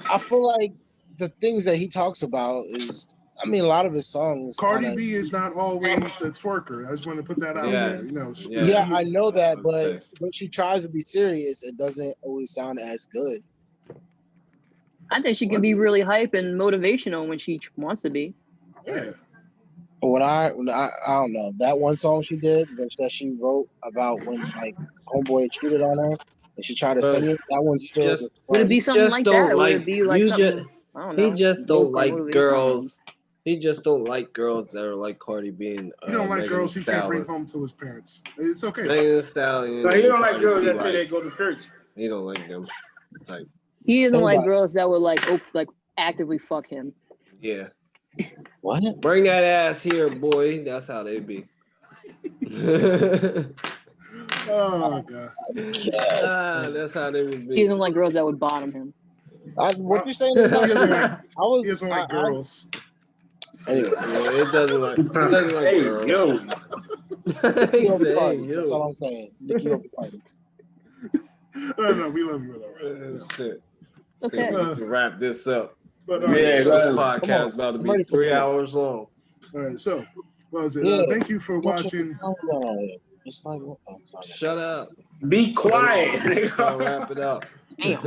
I feel like the things that he talks about is. I mean, a lot of his songs. Cardi B is not always the twerker. I just want to put that out there. You know. Yeah, I know that, but when she tries to be serious, it doesn't always sound as good. I think she can be really hype and motivational when she wants to be. Yeah. When I don't know that one song she did that she wrote about when like homeboy cheated on her and she tried to sing it. That one's still. Would it be something like that, or would it be like something? I don't know. He just don't like girls. He just don't like girls that are like Cardi B. And, he don't like girls he can't bring home to his parents. It's okay. Megan Stallion. No, he don't like girls that say they go to church. He don't like them. Like he doesn't like girls that would like actively fuck him. Yeah. What? Bring that ass here, boy. That's how they be. Oh god. That's how they would be. He doesn't like girls that would bottom him. What you saying? He doesn't like girls. Anyway, it doesn't like girls. Yo. Nikki over said, Cardi. "Hey, That's yo." all I'm saying. Nikki over Cardi. No, we love you, brother. Shit. Okay. We can wrap this up. But Yeah, This go ahead. podcast is about to I'm be ready for 3 bed. hours long. all right, so what was it? Yeah. Thank you for watching. It's like, oh, sorry. Shut up. Be quiet. Try to wrap it up. Damn.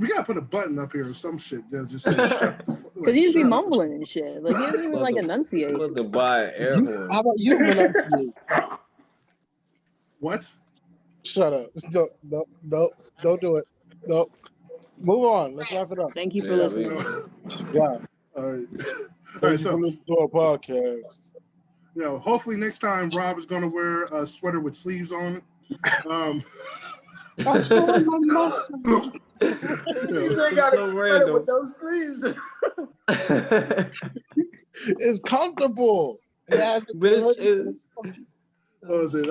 We gotta put a button up here or some shit. Just say, shut the fuck. Because he just be shut up. mumbling and shit. Like he doesn't even like enunciate. Put the buy an air horn. How about you, Menunciate? What? Shut up. Don't do it. No. Move on. Let's wrap it up. Thank you for Yeah, listening. Yeah. All right. All right. Thank you So for listening to our podcast. hopefully next time Rob is gonna wear a sweater with sleeves on it. That's all my muscles. They got so random. with those sleeves. It's comfortable. It has a Which good- is- What was it?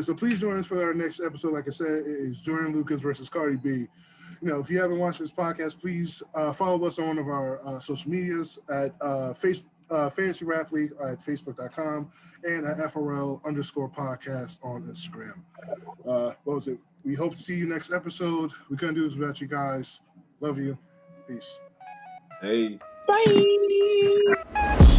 So please join us for our next episode. Like I said, it is Jordan Lucas versus Cardi B. If you haven't watched this podcast, please follow us on one of our social medias at Fantasy Rap League at Facebook.com and at FRL_podcast on Instagram. What was it? We hope to see you next episode. We couldn't do this without you guys. Love you. Peace. Hey. Bye.